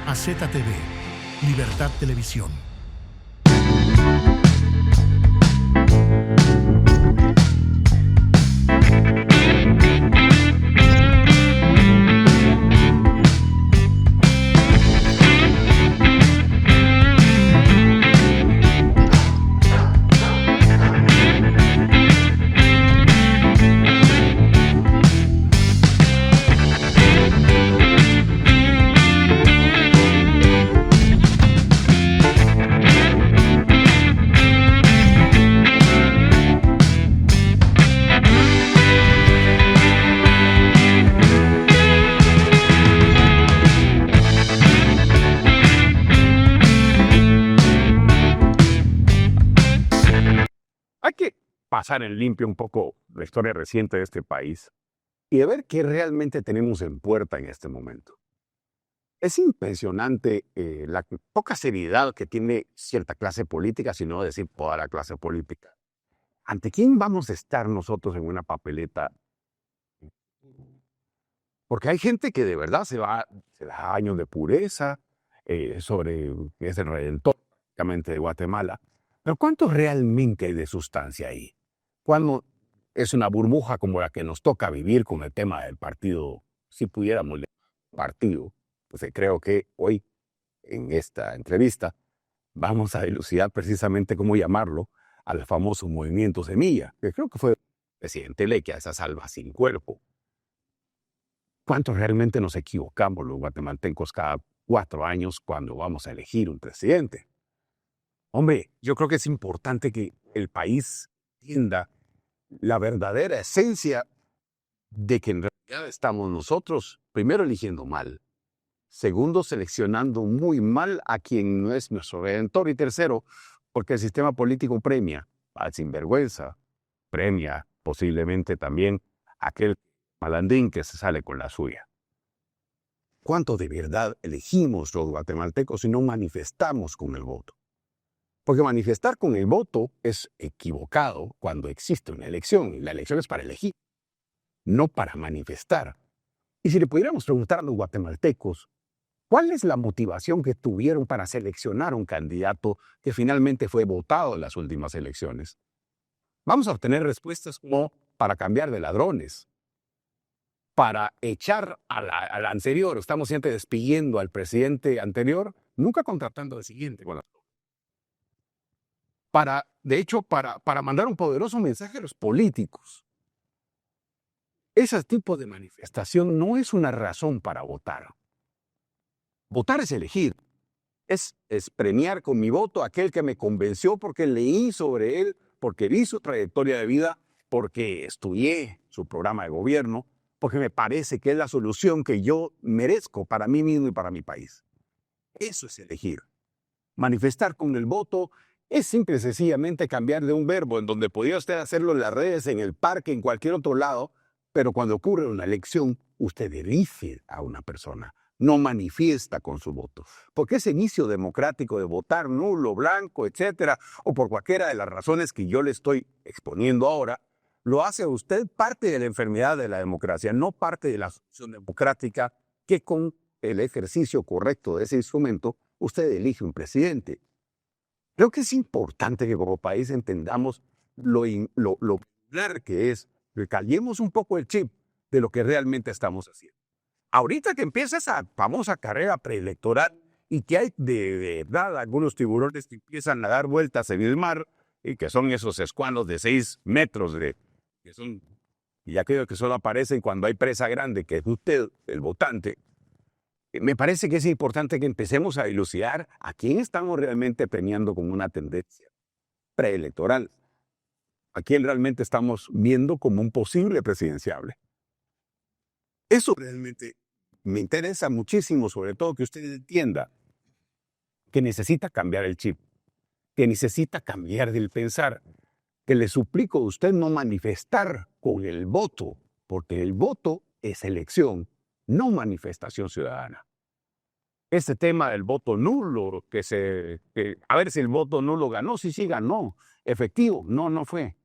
AZTV, Libertad Televisión. Hay que pasar en limpio un poco la historia reciente de este país y de ver qué realmente tenemos en puerta en este momento. Es impresionante la poca seriedad que tiene cierta clase política, si no decir toda la clase política. ¿Ante quién vamos a estar nosotros en una papeleta? Porque hay gente que de verdad se da años de pureza sobre que es el redentor prácticamente de Guatemala. Pero ¿cuánto realmente hay de sustancia ahí? ¿Cuándo es una burbuja como la que nos toca vivir con el tema del partido? Si pudiéramos leer partido, pues creo que hoy en esta entrevista vamos a dilucidar precisamente cómo llamarlo al famoso movimiento Semilla, que creo que fue el presidente Leque, a esa salva sin cuerpo. ¿Cuánto realmente nos equivocamos los guatemaltecos cada 4 años cuando vamos a elegir un presidente? Hombre, yo creo que es importante que el país entienda la verdadera esencia de que en realidad estamos nosotros, primero, eligiendo mal, segundo, seleccionando muy mal a quien no es nuestro redentor, y tercero, porque el sistema político premia al sinvergüenza, premia posiblemente también a aquel malandrín que se sale con la suya. ¿Cuánto de verdad elegimos los guatemaltecos y no manifestamos con el voto? Porque manifestar con el voto es equivocado cuando existe una elección. Y la elección es para elegir, no para manifestar. Y si le pudiéramos preguntar a los guatemaltecos, ¿cuál es la motivación que tuvieron para seleccionar un candidato que finalmente fue votado en las últimas elecciones? Vamos a obtener respuestas como para cambiar de ladrones, para echar al anterior. Estamos siempre despidiendo al presidente anterior, nunca contratando al siguiente. Bueno, de hecho, para mandar un poderoso mensaje a los políticos. Ese tipo de manifestación no es una razón para votar. Votar es elegir. Es premiar con mi voto a aquel que me convenció porque leí sobre él, porque vi su trayectoria de vida, porque estudié su programa de gobierno, porque me parece que es la solución que yo merezco para mí mismo y para mi país. Eso es elegir. Manifestar con el voto es simple y sencillamente cambiar de un verbo en donde podía usted hacerlo en las redes, en el parque, en cualquier otro lado, pero cuando ocurre una elección, usted elige a una persona, no manifiesta con su voto. Porque ese inicio democrático de votar nulo, blanco, etcétera, o por cualquiera de las razones que yo le estoy exponiendo ahora, lo hace a usted parte de la enfermedad de la democracia, no parte de la solución democrática que con el ejercicio correcto de ese instrumento, usted elige un presidente. Creo que es importante que como país entendamos lo popular que es, que cambiemos un poco el chip de lo que realmente estamos haciendo. Ahorita que empieza esa famosa carrera preelectoral y que hay de verdad algunos tiburones que empiezan a dar vueltas en el mar y que son esos escualos de 6 metros, y aquellos que solo aparecen cuando hay presa grande, que es usted, el votante. Me parece que es importante que empecemos a dilucidar a quién estamos realmente premiando como una tendencia preelectoral, a quién realmente estamos viendo como un posible presidenciable. Eso realmente me interesa muchísimo, sobre todo que usted entienda que necesita cambiar el chip, que necesita cambiar del pensar, que le suplico a usted no manifestar con el voto, porque el voto es elección, no manifestación ciudadana. Este tema del voto nulo, a ver si el voto nulo ganó, sí ganó, efectivo, no fue.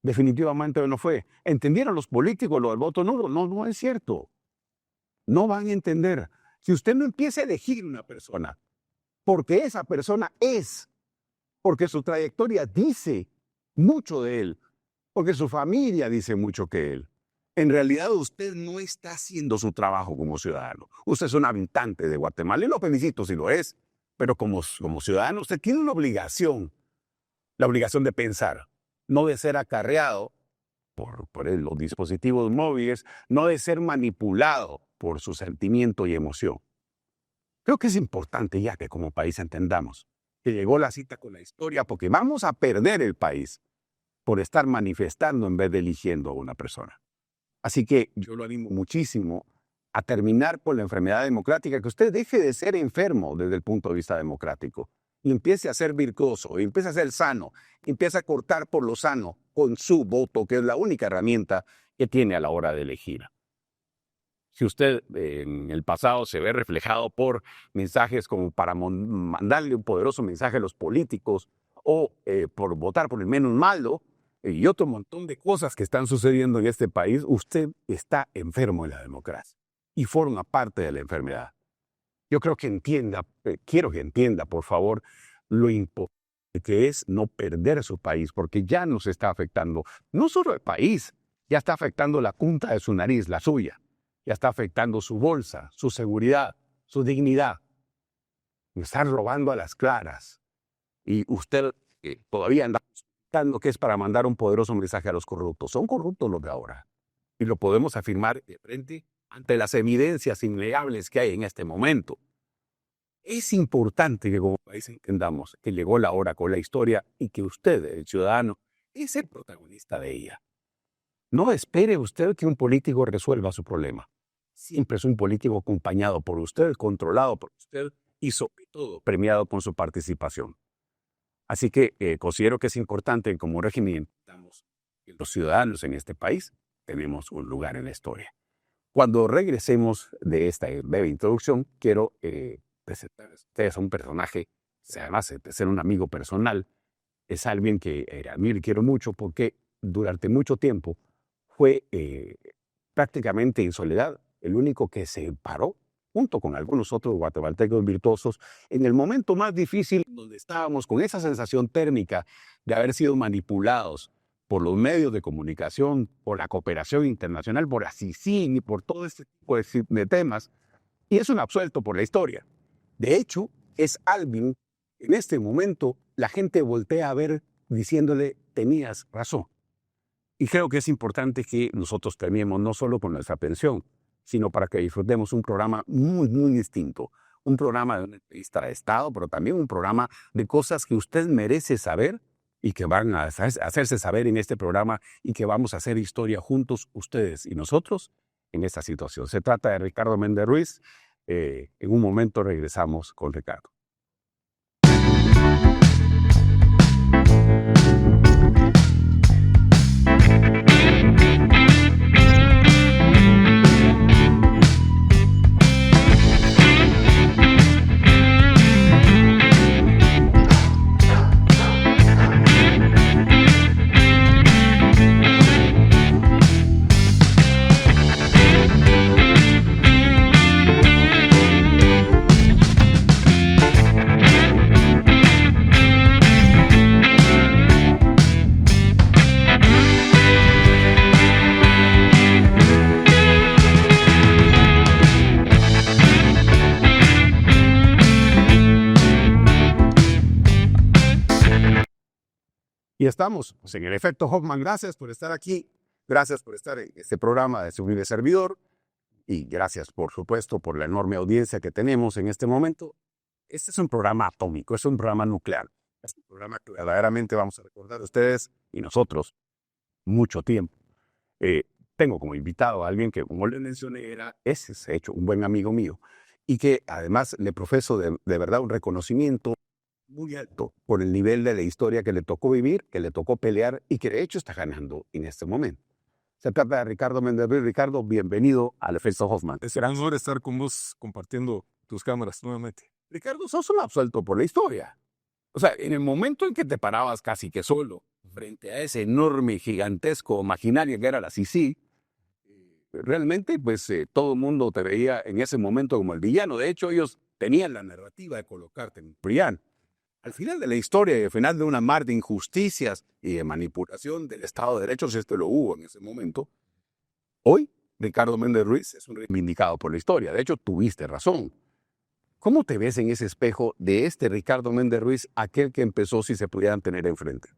Definitivamente no fue. ¿Entendieron los políticos lo del voto nulo? No es cierto. No van a entender. Si usted no empieza a elegir una persona, porque esa persona es, porque su trayectoria dice mucho de él, porque su familia dice mucho que él, en realidad usted no está haciendo su trabajo como ciudadano. Usted es un habitante de Guatemala y lo felicito si lo es, pero como ciudadano usted tiene una obligación, la obligación de pensar, no de ser acarreado por los dispositivos móviles, no de ser manipulado por su sentimiento y emoción. Creo que es importante ya que como país entendamos que llegó la cita con la historia porque vamos a perder el país por estar manifestando en vez de eligiendo a una persona. Así que yo lo animo muchísimo a terminar por la enfermedad democrática, que usted deje de ser enfermo desde el punto de vista democrático y empiece a ser virtuoso, y empiece a ser sano, y empiece a cortar por lo sano con su voto, que es la única herramienta que tiene a la hora de elegir. Si usted en el pasado se ve reflejado por mensajes como para mandarle un poderoso mensaje a los políticos o por votar por el menos malo y otro montón de cosas que están sucediendo en este país, usted está enfermo en la democracia y forma parte de la enfermedad. Yo creo que entienda, quiero que entienda, por favor, lo importante que es no perder su país, porque ya nos está afectando, no solo el país, ya está afectando la punta de su nariz, la suya. Ya está afectando su bolsa, su seguridad, su dignidad. Me están robando a las claras. Y usted todavía anda pensando que es para mandar un poderoso mensaje a los corruptos. Son corruptos los de ahora. Y lo podemos afirmar de frente ante las evidencias innegables que hay en este momento. Es importante que como país entendamos que llegó la hora con la historia y que usted, el ciudadano, es el protagonista de ella. No espere usted que un político resuelva su problema. Siempre es un político acompañado por usted, controlado por usted y sobre todo premiado con su participación. Así que considero que es importante como régimen que los ciudadanos en este país tenemos un lugar en la historia. Cuando regresemos de esta breve introducción, quiero presentar a ustedes a un personaje, además de ser un amigo personal, es alguien que admiro y quiero mucho porque durante mucho tiempo fue prácticamente en soledad el único que se paró, junto con algunos otros guatemaltecos virtuosos, en el momento más difícil donde estábamos con esa sensación térmica de haber sido manipulados por los medios de comunicación, por la cooperación internacional, por la CICIG y por todo este tipo de temas, y es un absuelto por la historia. De hecho, es alguien, en este momento, la gente voltea a ver diciéndole, tenías razón. Y creo que es importante que nosotros terminemos no solo con nuestra pensión, sino para que disfrutemos un programa muy, muy distinto. Un programa de una entrevista de Estado, pero también un programa de cosas que usted merece saber y que van a hacerse saber en este programa y que vamos a hacer historia juntos, ustedes y nosotros, en esta situación. Se trata de Ricardo Méndez Ruiz. En un momento regresamos con Ricardo. Y estamos en el efecto Hoffman. Gracias por estar aquí. Gracias por estar en este programa de su humilde servidor. Y gracias, por supuesto, por la enorme audiencia que tenemos en este momento. Este es un programa atómico, es un programa nuclear. Es un programa que verdaderamente vamos a recordar a ustedes y nosotros mucho tiempo. Tengo como invitado a alguien que, como les mencioné, es hecho un buen amigo mío y que además le profeso de verdad un reconocimiento muy alto por el nivel de la historia que le tocó vivir, que le tocó pelear y que de hecho está ganando en este momento. Se trata de Ricardo Méndez Ruiz. Ricardo, bienvenido al efecto Hoffman. Es un honor estar con vos compartiendo tus cámaras nuevamente. Ricardo, sos un absuelto por la historia. O sea, en el momento en que te parabas casi que solo frente a ese enorme, gigantesco maquinaria que era la CICIG, realmente pues todo el mundo te veía en ese momento como el villano. De hecho, ellos tenían la narrativa de colocarte en villano. Al final de la historia y al final de una mar de injusticias y de manipulación del Estado de Derecho, si esto lo hubo en ese momento, hoy Ricardo Méndez Ruiz es un reivindicado por la historia. De hecho, tuviste razón. ¿Cómo te ves en ese espejo de este Ricardo Méndez Ruiz, aquel que empezó si se pudieran tener enfrente?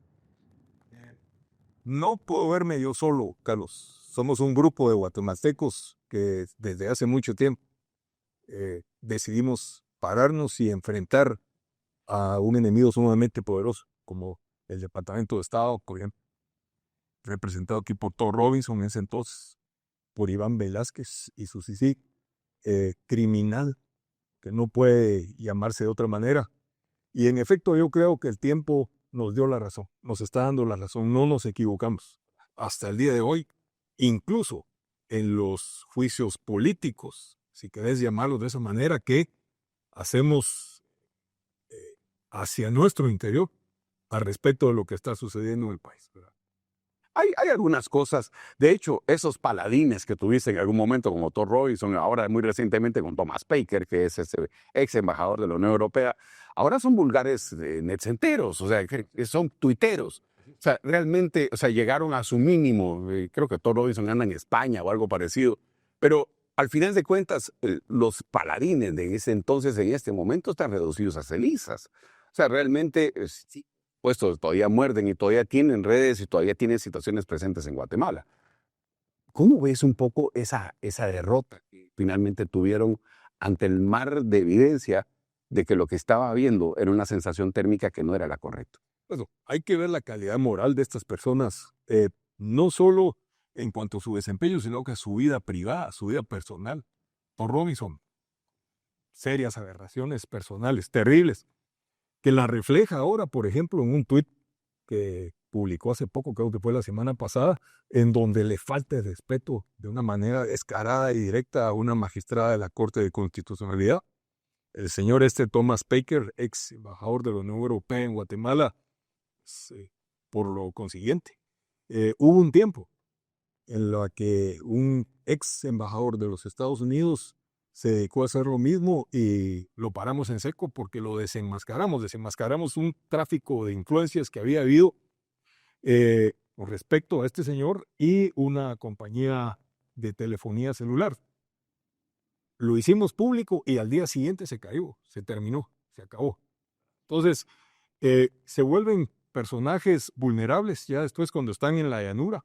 No puedo verme yo solo, Carlos. Somos un grupo de guatemaltecos que desde hace mucho tiempo decidimos pararnos y enfrentar a un enemigo sumamente poderoso, como el Departamento de Estado, por ejemplo, representado aquí por Todd Robinson en ese entonces, por Iván Velázquez y su CICIG, criminal, que no puede llamarse de otra manera. Y en efecto, yo creo que el tiempo nos dio la razón, nos está dando la razón, no nos equivocamos. Hasta el día de hoy, incluso en los juicios políticos, si querés llamarlos de esa manera, que hacemos hacia nuestro interior al respecto de lo que está sucediendo en el país, ¿verdad? Hay algunas cosas, de hecho, esos paladines que tuviste en algún momento como Todd Robinson, ahora muy recientemente con Thomas Baker, que es ese ex embajador de la Unión Europea, ahora son vulgares netcenteros, o sea, que son tuiteros. O sea, realmente, o sea, llegaron a su mínimo. Creo que Todd Robinson anda en España o algo parecido, pero al final de cuentas, los paladines de ese entonces, en este momento, están reducidos a cenizas. O sea, realmente, sí, puestos todavía muerden y todavía tienen redes y todavía tienen situaciones presentes en Guatemala. ¿Cómo ves un poco esa derrota que finalmente tuvieron ante el mar de evidencia de que lo que estaba viendo era una sensación térmica que no era la correcta? Bueno, hay que ver la calidad moral de estas personas, no solo en cuanto a su desempeño, sino que a su vida privada, su vida personal. Por Robinson, serias aberraciones personales, terribles, que la refleja ahora, por ejemplo, en un tuit que publicó hace poco, creo que fue la semana pasada, en donde le falta el respeto de una manera descarada y directa a una magistrada de la Corte de Constitucionalidad. El señor Thomas Baker, ex embajador de la Unión Europea en Guatemala, por lo consiguiente, hubo un tiempo en la que un ex embajador de los Estados Unidos se dedicó a hacer lo mismo y lo paramos en seco porque lo desenmascaramos un tráfico de influencias que había habido con respecto a este señor y una compañía de telefonía celular. Lo hicimos público y al día siguiente se cayó, se terminó, se acabó. Entonces, se vuelven personajes vulnerables ya después cuando están en la llanura.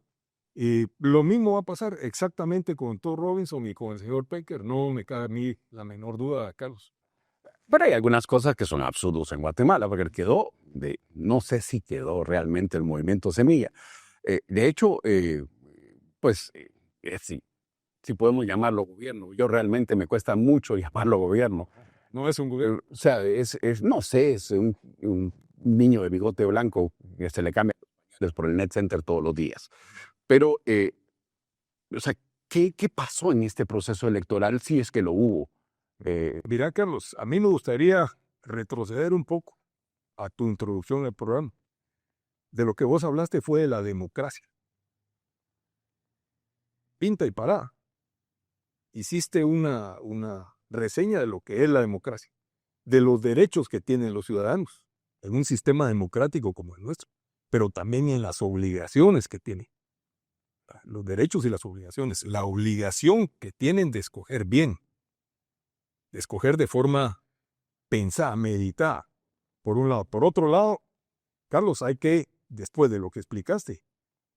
Y lo mismo va a pasar exactamente con Todd Robinson y con el señor Baker. No me cabe a mí la menor duda, Carlos. Pero hay algunas cosas que son absurdas en Guatemala, porque no sé si quedó realmente el movimiento Semilla. De hecho, pues si podemos llamarlo gobierno. Yo realmente me cuesta mucho llamarlo gobierno. No es un gobierno. O sea, no sé, es un niño de bigote blanco que se le cambia por el Net Center todos los días. Pero, o sea, ¿qué pasó en este proceso electoral si es que lo hubo? Mira, Carlos, a mí me gustaría retroceder un poco a tu introducción al programa. De lo que vos hablaste fue de la democracia. Pinta y parada. Hiciste una reseña de lo que es la democracia, de los derechos que tienen los ciudadanos en un sistema democrático como el nuestro, pero también en las obligaciones que tienen. Los derechos y las obligaciones. La obligación que tienen de escoger bien, de escoger de forma pensada, meditada, por un lado. Por otro lado, Carlos, después de lo que explicaste,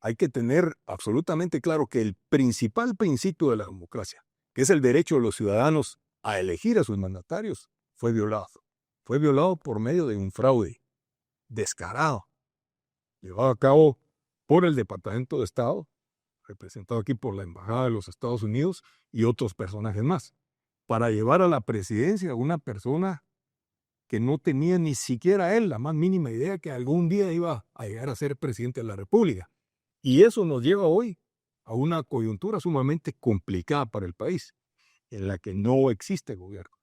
hay que tener absolutamente claro que el principal principio de la democracia, que es el derecho de los ciudadanos a elegir a sus mandatarios, fue violado. Fue violado por medio de un fraude descarado, llevado a cabo por el Departamento de Estado, representado aquí por la Embajada de los Estados Unidos y otros personajes más, para llevar a la presidencia a una persona que no tenía ni siquiera él la más mínima idea que algún día iba a llegar a ser presidente de la República. Y eso nos lleva hoy a una coyuntura sumamente complicada para el país, en la que no existe gobierno,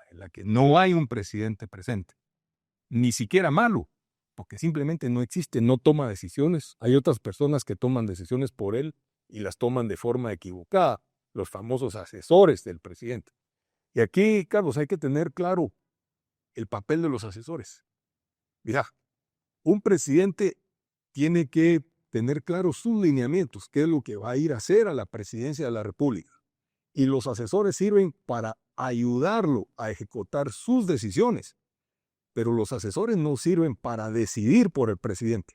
en la que no hay un presidente presente, ni siquiera malo, porque simplemente no existe, no toma decisiones. Hay otras personas que toman decisiones por él y las toman de forma equivocada, los famosos asesores del presidente. Y aquí, Carlos, hay que tener claro el papel de los asesores. Mira, un presidente tiene que tener claros sus lineamientos, qué es lo que va a ir a hacer a la presidencia de la República. Y los asesores sirven para ayudarlo a ejecutar sus decisiones, pero los asesores no sirven para decidir por el presidente.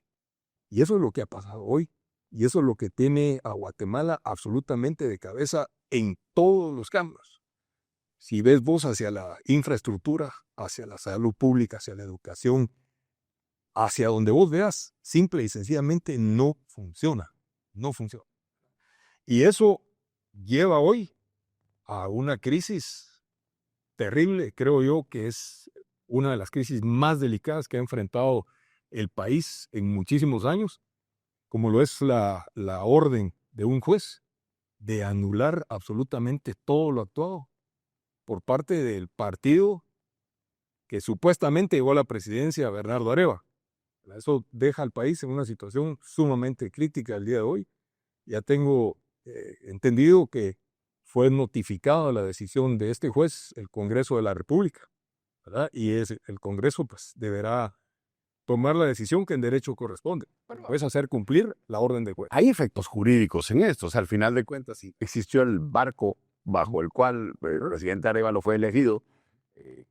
Y eso es lo que ha pasado hoy, y eso es lo que tiene a Guatemala absolutamente de cabeza en todos los campos. Si ves vos hacia la infraestructura, hacia la salud pública, hacia la educación, hacia donde vos veas, simple y sencillamente no funciona. No funciona. Y eso lleva hoy a una crisis terrible, creo yo, que es una de las crisis más delicadas que ha enfrentado el país en muchísimos años, como lo es la orden de un juez de anular absolutamente todo lo actuado por parte del partido que supuestamente llegó a la presidencia, Bernardo Areva. Eso deja al país en una situación sumamente crítica el día de hoy. Ya tengo entendido que fue notificada la decisión de este juez, el Congreso de la República, ¿verdad? Y el Congreso pues deberá tomar la decisión que en derecho corresponde. Puedes hacer cumplir la orden de juez. Hay efectos jurídicos en esto. O sea, al final de cuentas, si existió el barco bajo el cual el presidente Arévalo fue elegido,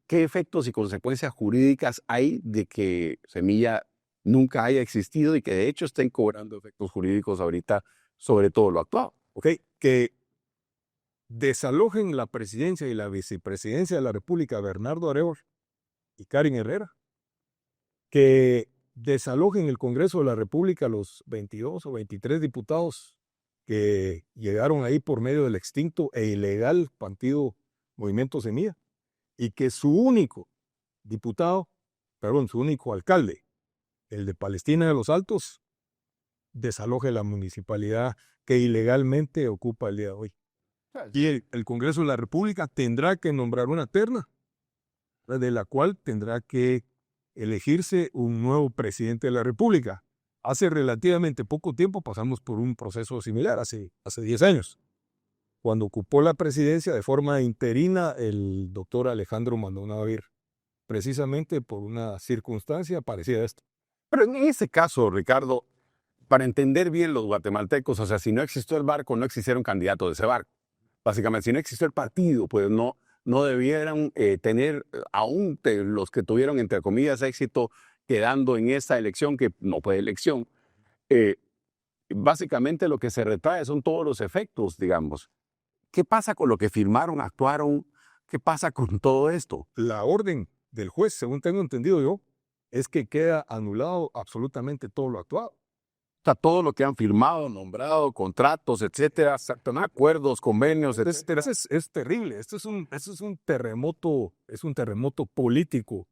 ¿qué efectos y consecuencias jurídicas hay de que Semilla nunca haya existido y que de hecho estén cobrando efectos jurídicos ahorita sobre todo lo actuado? ¿Ok? Que desalojen la presidencia y la vicepresidencia de la República Bernardo Arevalo y Karen Herrera, que desalojen el Congreso de la República los 22 o 23 diputados que llegaron ahí por medio del extinto e ilegal partido Movimiento Semilla, y que su único alcalde, el de Palestina de los Altos, desaloje la municipalidad que ilegalmente ocupa el día de hoy. Y el Congreso de la República tendrá que nombrar una terna, de la cual tendrá que elegirse un nuevo presidente de la República. Hace relativamente poco tiempo pasamos por un proceso similar, hace 10 años, cuando ocupó la presidencia de forma interina el doctor Alejandro Maldonado Aguirre, precisamente por una circunstancia parecida a esta. Pero en ese caso, Ricardo, para entender bien los guatemaltecos, o sea, si no existió el barco, no existieron candidatos de ese barco. Básicamente, si no existió el partido, pues no debieran tener, aún los que tuvieron, entre comillas, éxito, quedando en esta elección, que no fue elección. Básicamente lo que se retrae son todos los efectos, digamos. ¿Qué pasa con lo que firmaron, actuaron? ¿Qué pasa con todo esto? La orden del juez, según tengo entendido yo, es que queda anulado absolutamente todo lo actuado. O sea, todo lo que han firmado, nombrado, contratos, etcétera, acuerdos, convenios, etcétera. Es terrible. Esto es un terremoto político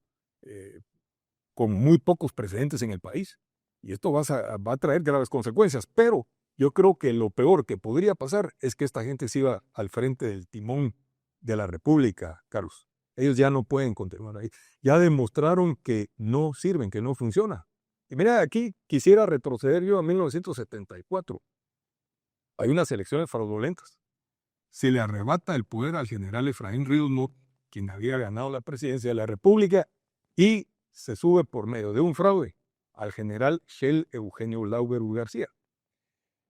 con muy pocos precedentes en el país. Y esto va a traer graves consecuencias. Pero yo creo que lo peor que podría pasar es que esta gente siga al frente del timón de la República, Carlos. Ellos ya no pueden continuar ahí. Ya demostraron que no sirven, que no funciona. Y mira, aquí quisiera retroceder yo a 1974. Hay unas elecciones fraudulentas. Se le arrebata el poder al general Efraín Ríos Montt, quien había ganado la presidencia de la República, y se sube por medio de un fraude al general Shell Eugenio Lauberu García.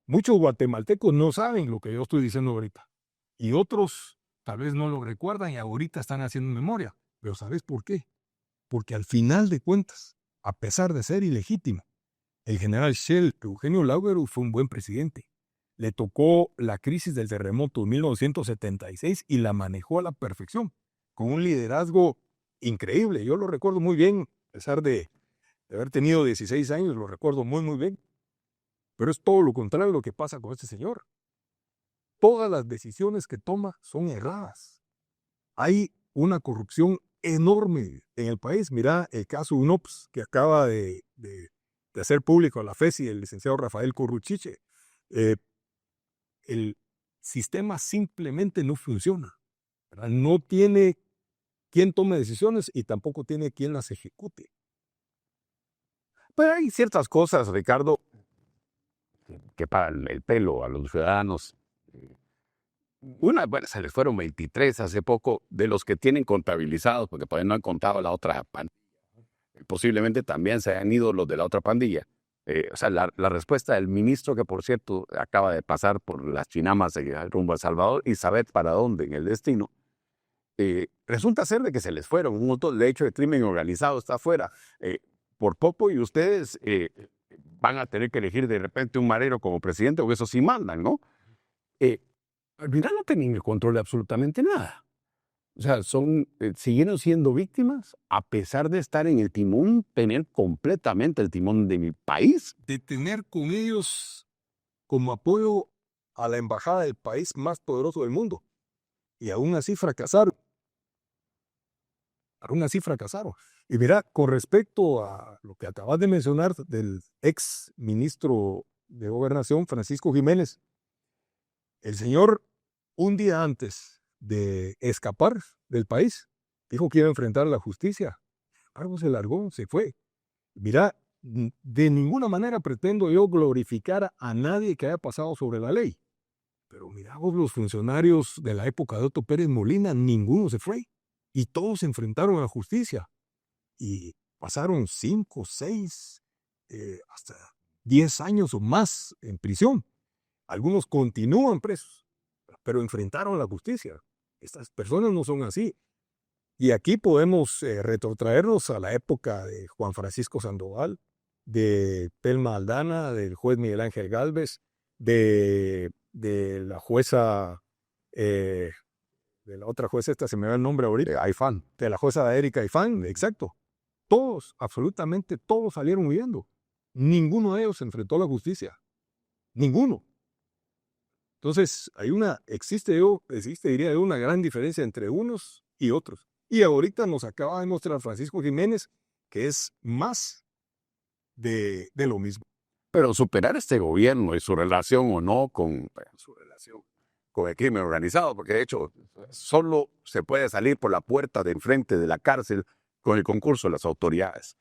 Muchos guatemaltecos no saben lo que yo estoy diciendo ahorita. Y otros tal vez no lo recuerdan y ahorita están haciendo memoria. Pero ¿sabes por qué? Porque al final de cuentas, a pesar de ser ilegítimo, el general Shell Eugenio Lauberu fue un buen presidente. Le tocó la crisis del terremoto de 1976 y la manejó a la perfección, con un liderazgo increíble. Yo lo recuerdo muy bien, a pesar de haber tenido 16 años, lo recuerdo muy, muy bien. Pero es todo lo contrario de lo que pasa con este señor. Todas las decisiones que toma son erradas. Hay una corrupción enorme en el país. Mira el caso UNOPS que acaba de hacer público a la FESI el licenciado Rafael Corruchiche. El sistema simplemente no funciona, ¿verdad? No tiene quien tome decisiones y tampoco tiene quien las ejecute. Pero hay ciertas cosas, Ricardo, que pagan el pelo a los ciudadanos. Bueno, se les fueron 23 hace poco de los que tienen contabilizados, porque todavía no han contado la otra pandilla. Posiblemente también se hayan ido los de la otra pandilla. O sea, la respuesta del ministro, que por cierto acaba de pasar por las chinamas rumbo a El Salvador y saber para dónde en el destino, resulta ser de que se les fueron. Un montón de hecho de crimen organizado está afuera. Por poco y ustedes van a tener que elegir de repente un marero como presidente, o eso sí mandan, ¿no? Al final no tienen el control de absolutamente nada. O sea, siguieron siendo víctimas a pesar de estar en el timón, tener completamente el timón de mi país. De tener con ellos como apoyo a la embajada del país más poderoso del mundo. Y aún así fracasaron. Y mira, con respecto a lo que acabas de mencionar del ex ministro de Gobernación, Francisco Jiménez, el señor, un día antes de escapar del país, dijo que iba a enfrentar a la justicia. Algo se largó, se fue. Mira, de ninguna manera pretendo yo glorificar a nadie que haya pasado sobre la ley. Pero mira vos, los funcionarios de la época de Otto Pérez Molina, ninguno se fue. Y todos se enfrentaron a la justicia. Y pasaron 5, 6, hasta 10 años o más en prisión. Algunos continúan presos, pero enfrentaron a la justicia. Estas personas no son así. Y aquí podemos retrotraernos a la época de Juan Francisco Sandoval, de Telma Aldana, del juez Miguel Ángel Gálvez, de la jueza, de la otra jueza, esta se me va el nombre ahorita, Aifán. de la jueza Erika Aifán, exacto. Todos, absolutamente todos salieron huyendo. Ninguno de ellos se enfrentó a la justicia. Ninguno. Entonces, existe, diría yo, una gran diferencia entre unos y otros. Y ahorita nos acaba de mostrar Francisco Jiménez que es más de lo mismo. Pero superar este gobierno y su relación o no con el crimen organizado, porque de hecho solo se puede salir por la puerta de enfrente de la cárcel con el concurso de las autoridades.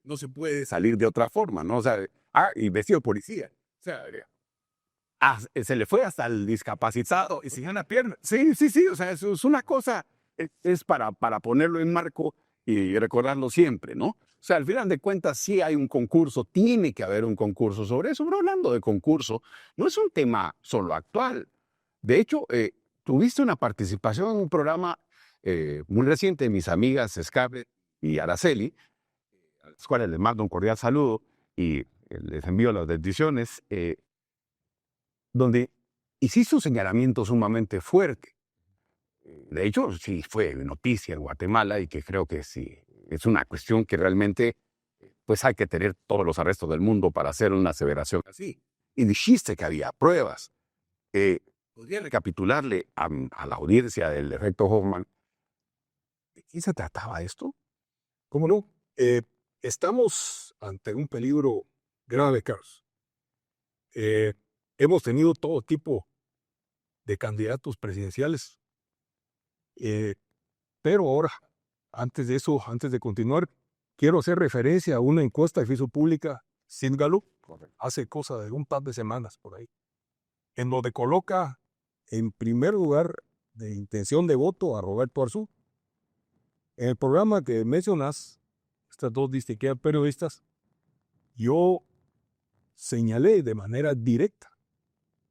No se puede salir de otra forma, ¿no? O sea, y vestido de policía. O sea, se le fue hasta el discapacitado y sin una pierna. Sí, o sea, eso es una cosa, es para ponerlo en marco y recordarlo siempre, ¿no? O sea, al final de cuentas sí hay un concurso, tiene que haber un concurso sobre eso, pero hablando de concurso, no es un tema solo actual. De hecho, tuviste una participación en un programa muy reciente de mis amigas Scarlett y Araceli, a las cuales les mando un cordial saludo y les envío las bendiciones, donde hiciste un señalamiento sumamente fuerte. De hecho, sí fue noticia en Guatemala y que creo que sí es una cuestión que realmente pues hay que tener todos los arrestos del mundo para hacer una aseveración así. Y dijiste que había pruebas. ¿Podría recapitularle a la audiencia del efecto Hoffman de qué se trataba esto? ¿Cómo no? Estamos ante un peligro grave, Carlos. Hemos tenido todo tipo de candidatos presidenciales. Pero ahora, antes de continuar, quiero hacer referencia a una encuesta que hizo pública Sid Gallup hace cosa de un par de semanas por ahí, en donde coloca en primer lugar de intención de voto a Roberto Arzú. En el programa que mencionas, estas dos distinguidas periodistas, yo señalé de manera directa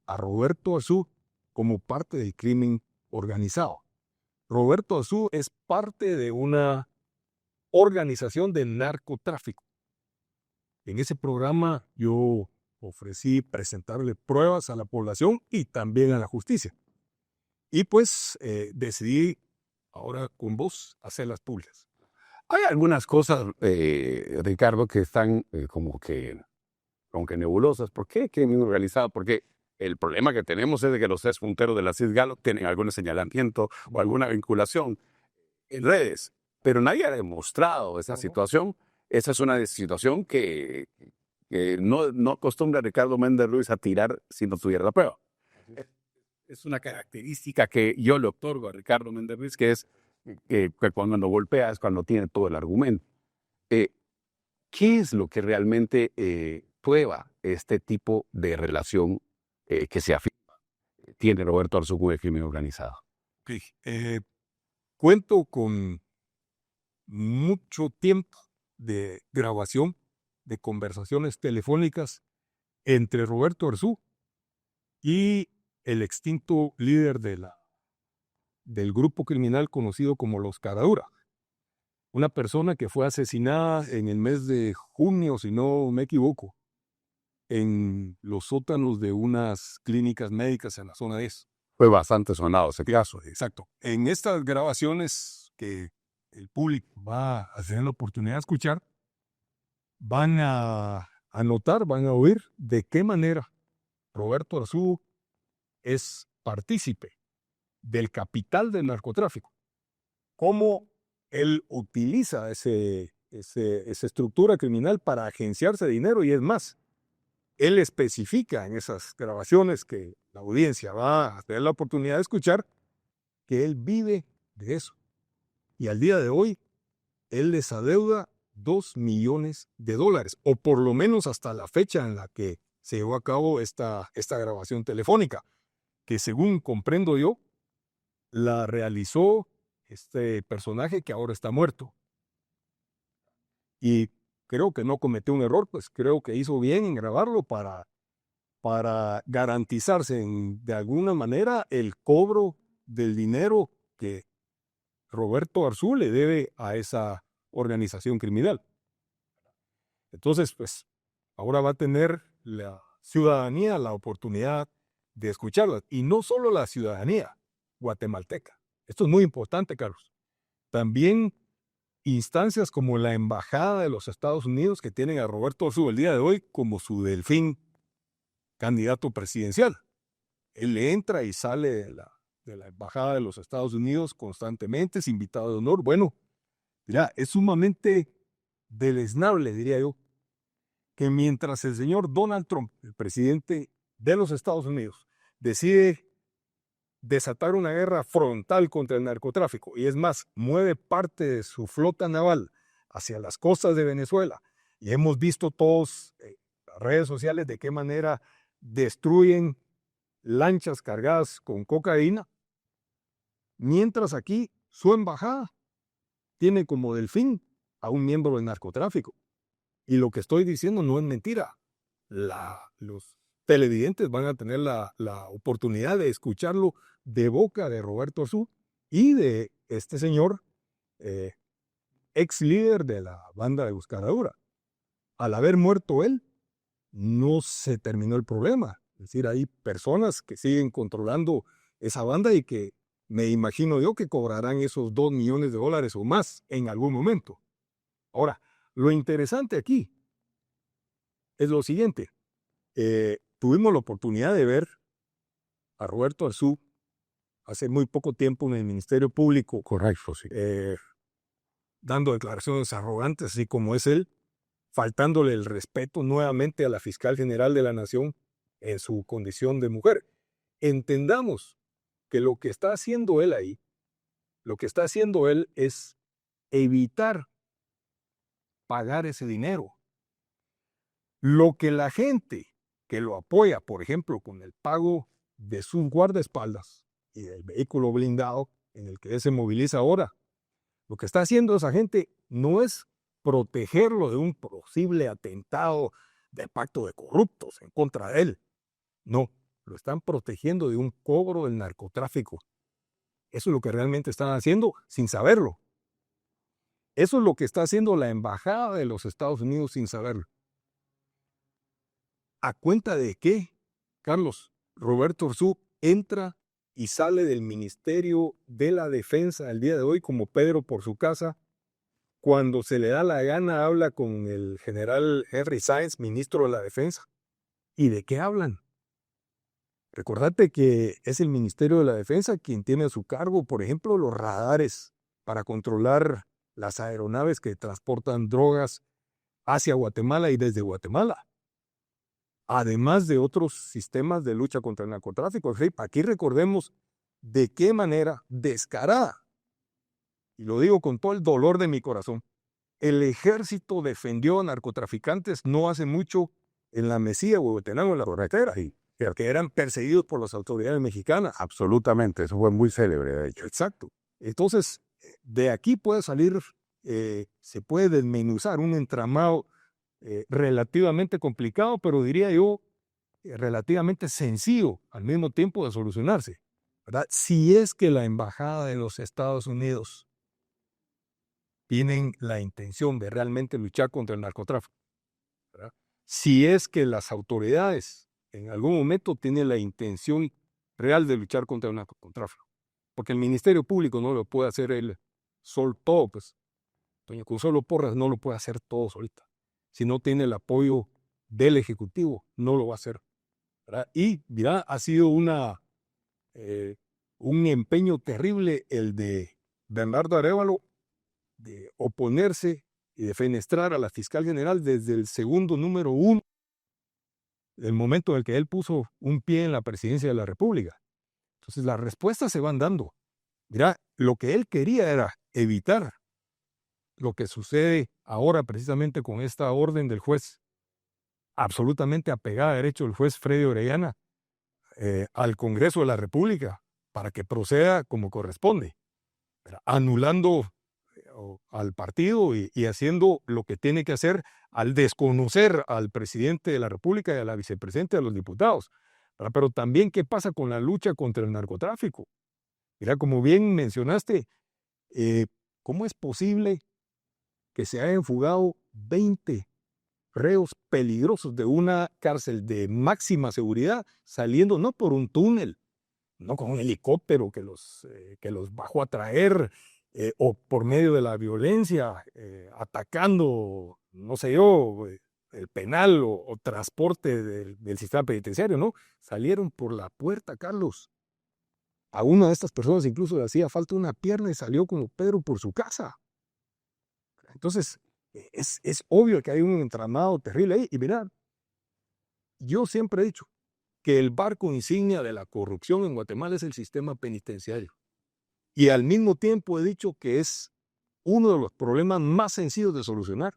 a Roberto Arzú como parte del crimen organizado. Roberto Arzú es parte de una organización de narcotráfico. En ese programa yo ofrecí presentarle pruebas a la población y también a la justicia. Y pues decidí ahora con vos hacerlas públicas. Hay algunas cosas, Ricardo, que están como que nebulosas. ¿Por qué crimen organizado? Porque el problema que tenemos es de que los tres punteros de la Sid Gallup tienen algún señalamiento o alguna vinculación en redes, pero nadie ha demostrado esa situación. Esa es una situación que no acostumbra a Ricardo Méndez Ruiz a tirar si no tuviera la prueba. Es una característica que yo le otorgo a Ricardo Méndez Ruiz, que es que cuando golpea es cuando tiene todo el argumento. ¿Qué es lo que realmente prueba este tipo de relación que se afirma tiene Roberto Arzú con el crimen organizado. Ok, cuento con mucho tiempo de grabación de conversaciones telefónicas entre Roberto Arzú y el extinto líder del grupo criminal conocido como Los Caradura. Una persona que fue asesinada en el mes de junio, si no me equivoco, en los sótanos de unas clínicas médicas en la zona 10. Fue bastante sonado ese caso. Exacto. En estas grabaciones que el público va a tener la oportunidad de escuchar, van a notar, van a oír de qué manera Roberto Arzú es partícipe del capital del narcotráfico. Cómo él utiliza esa estructura criminal para agenciarse dinero, y es más, él especifica en esas grabaciones que la audiencia va a tener la oportunidad de escuchar que él vive de eso. Y al día de hoy, él les adeuda $2 millones, o por lo menos hasta la fecha en la que se llevó a cabo esta grabación telefónica, que según comprendo yo, la realizó este personaje que ahora está muerto. Y creo que no cometió un error, pues creo que hizo bien en grabarlo para garantizarse de alguna manera el cobro del dinero que Roberto Arzú le debe a esa organización criminal. Entonces, pues, ahora va a tener la ciudadanía la oportunidad de escucharlas. Y no solo la ciudadanía guatemalteca. Esto es muy importante, Carlos. También instancias como la Embajada de los Estados Unidos, que tienen a Roberto Arzú el día de hoy como su delfín candidato presidencial. Él entra y sale de la Embajada de los Estados Unidos constantemente, es invitado de honor. Bueno, mira, es sumamente deleznable, diría yo, que mientras el señor Donald Trump, el presidente de los Estados Unidos, decide desatar una guerra frontal contra el narcotráfico, y es más, mueve parte de su flota naval hacia las costas de Venezuela, y hemos visto todos las redes sociales de qué manera destruyen lanchas cargadas con cocaína, mientras aquí su embajada tiene como delfín a un miembro del narcotráfico. Y lo que estoy diciendo no es mentira. Los televidentes van a tener la oportunidad de escucharlo de boca de Roberto Arzú y de este señor, ex líder de la banda de Los Caradura. Al haber muerto él, no se terminó el problema. Es decir, hay personas que siguen controlando esa banda y que me imagino yo que cobrarán esos $2 millones o más en algún momento. Ahora, lo interesante aquí es lo siguiente. Tuvimos la oportunidad de ver a Roberto Arzú hace muy poco tiempo en el Ministerio Público. Correcto, sí. Dando declaraciones arrogantes, así como es él, faltándole el respeto nuevamente a la fiscal general de la Nación en su condición de mujer. Entendamos que lo que está haciendo él ahí, lo que está haciendo él es evitar pagar ese dinero. Lo que la gente que lo apoya, por ejemplo, con el pago de sus guardaespaldas y del vehículo blindado en el que él se moviliza ahora, lo que está haciendo esa gente no es protegerlo de un posible atentado de pacto de corruptos en contra de él. No, lo están protegiendo de un cobro del narcotráfico. Eso es lo que realmente están haciendo sin saberlo. Eso es lo que está haciendo la Embajada de los Estados Unidos sin saberlo. ¿A cuenta de qué, Carlos? Roberto Arzú entra y sale del Ministerio de la Defensa el día de hoy como Pedro por su casa. Cuando se le da la gana habla con el general Henry Sáenz, ministro de la Defensa. ¿Y de qué hablan? Recordate que es el Ministerio de la Defensa quien tiene a su cargo, por ejemplo, los radares para controlar las aeronaves que transportan drogas hacia Guatemala y desde Guatemala. Además de otros sistemas de lucha contra el narcotráfico. Aquí recordemos de qué manera descarada, y lo digo con todo el dolor de mi corazón, el ejército defendió a narcotraficantes no hace mucho en la Mesía, Huehuetenango, en la carretera, y que eran perseguidos por las autoridades mexicanas. Absolutamente, eso fue muy célebre, de hecho. Exacto. Entonces, de aquí puede salir, se puede desmenuzar un entramado relativamente complicado, pero diría yo relativamente sencillo al mismo tiempo de solucionarse, ¿verdad? Si es que la Embajada de los Estados Unidos tienen la intención de realmente luchar contra el narcotráfico, ¿verdad? Si es que las autoridades en algún momento tienen la intención real de luchar contra el narcotráfico, porque el Ministerio Público no lo puede hacer él solo todo, pues. Doña Consuelo Porras no lo puede hacer todo solita. Si no tiene el apoyo del Ejecutivo, no lo va a hacer, ¿verdad? Y, mira, ha sido un empeño terrible el de Bernardo Arévalo de oponerse y de fenestrar a la fiscal general desde el segundo número 1, el momento en el que él puso un pie en la presidencia de la República. Entonces las respuestas se van dando. Mira, lo que él quería era evitar lo que sucede ahora precisamente con esta orden del juez, absolutamente apegada a derecho del juez Freddy Orellana, al Congreso de la República, para que proceda como corresponde, anulando al partido y haciendo lo que tiene que hacer al desconocer al presidente de la República y a la vicepresidenta de los diputados. Pero también, ¿qué pasa con la lucha contra el narcotráfico? Mira, como bien mencionaste, ¿cómo es posible que se hayan fugado 20 reos peligrosos de una cárcel de máxima seguridad saliendo no por un túnel, no con un helicóptero que los bajó a traer, o por medio de la violencia, atacando, no sé yo, el penal o transporte del sistema penitenciario, ¿no? Salieron por la puerta, Carlos. A una de estas personas incluso le hacía falta una pierna y salió como Pedro por su casa. Entonces, es obvio que hay un entramado terrible ahí. Y mirad, yo siempre he dicho que el barco insignia de la corrupción en Guatemala es el sistema penitenciario. Y al mismo tiempo he dicho que es uno de los problemas más sencillos de solucionar,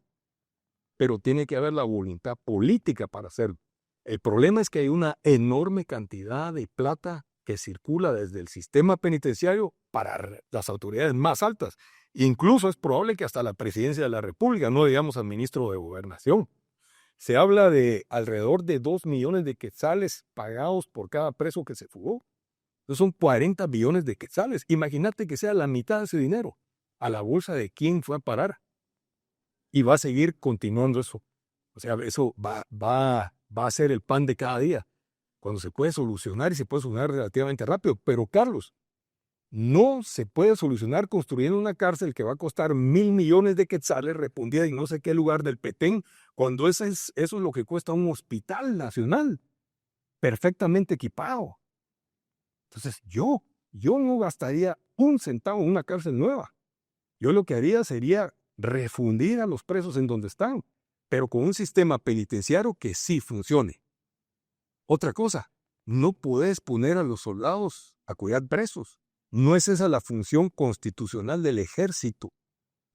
pero tiene que haber la voluntad política para hacerlo. El problema es que hay una enorme cantidad de plata que circula desde el sistema penitenciario para las autoridades más altas. Incluso es probable que hasta la presidencia de la República, no digamos al ministro de Gobernación. Se habla de alrededor de 2 millones de quetzales pagados por cada preso que se fugó. Entonces son 40 billones de quetzales. Imagínate que sea la mitad de ese dinero a la bolsa de quién fue a parar. Y va a seguir continuando eso. O sea, eso va a ser el pan de cada día. Cuando se puede solucionar y se puede solucionar relativamente rápido. Pero, Carlos, no se puede solucionar construyendo una cárcel que va a costar 1.000 millones de quetzales repundida en no sé qué lugar del Petén, cuando eso es lo que cuesta un hospital nacional, perfectamente equipado. Entonces, yo no gastaría un centavo en una cárcel nueva. Yo lo que haría sería refundir a los presos en donde están, pero con un sistema penitenciario que sí funcione. Otra cosa, no puedes poner a los soldados a cuidar presos. No es esa la función constitucional del ejército.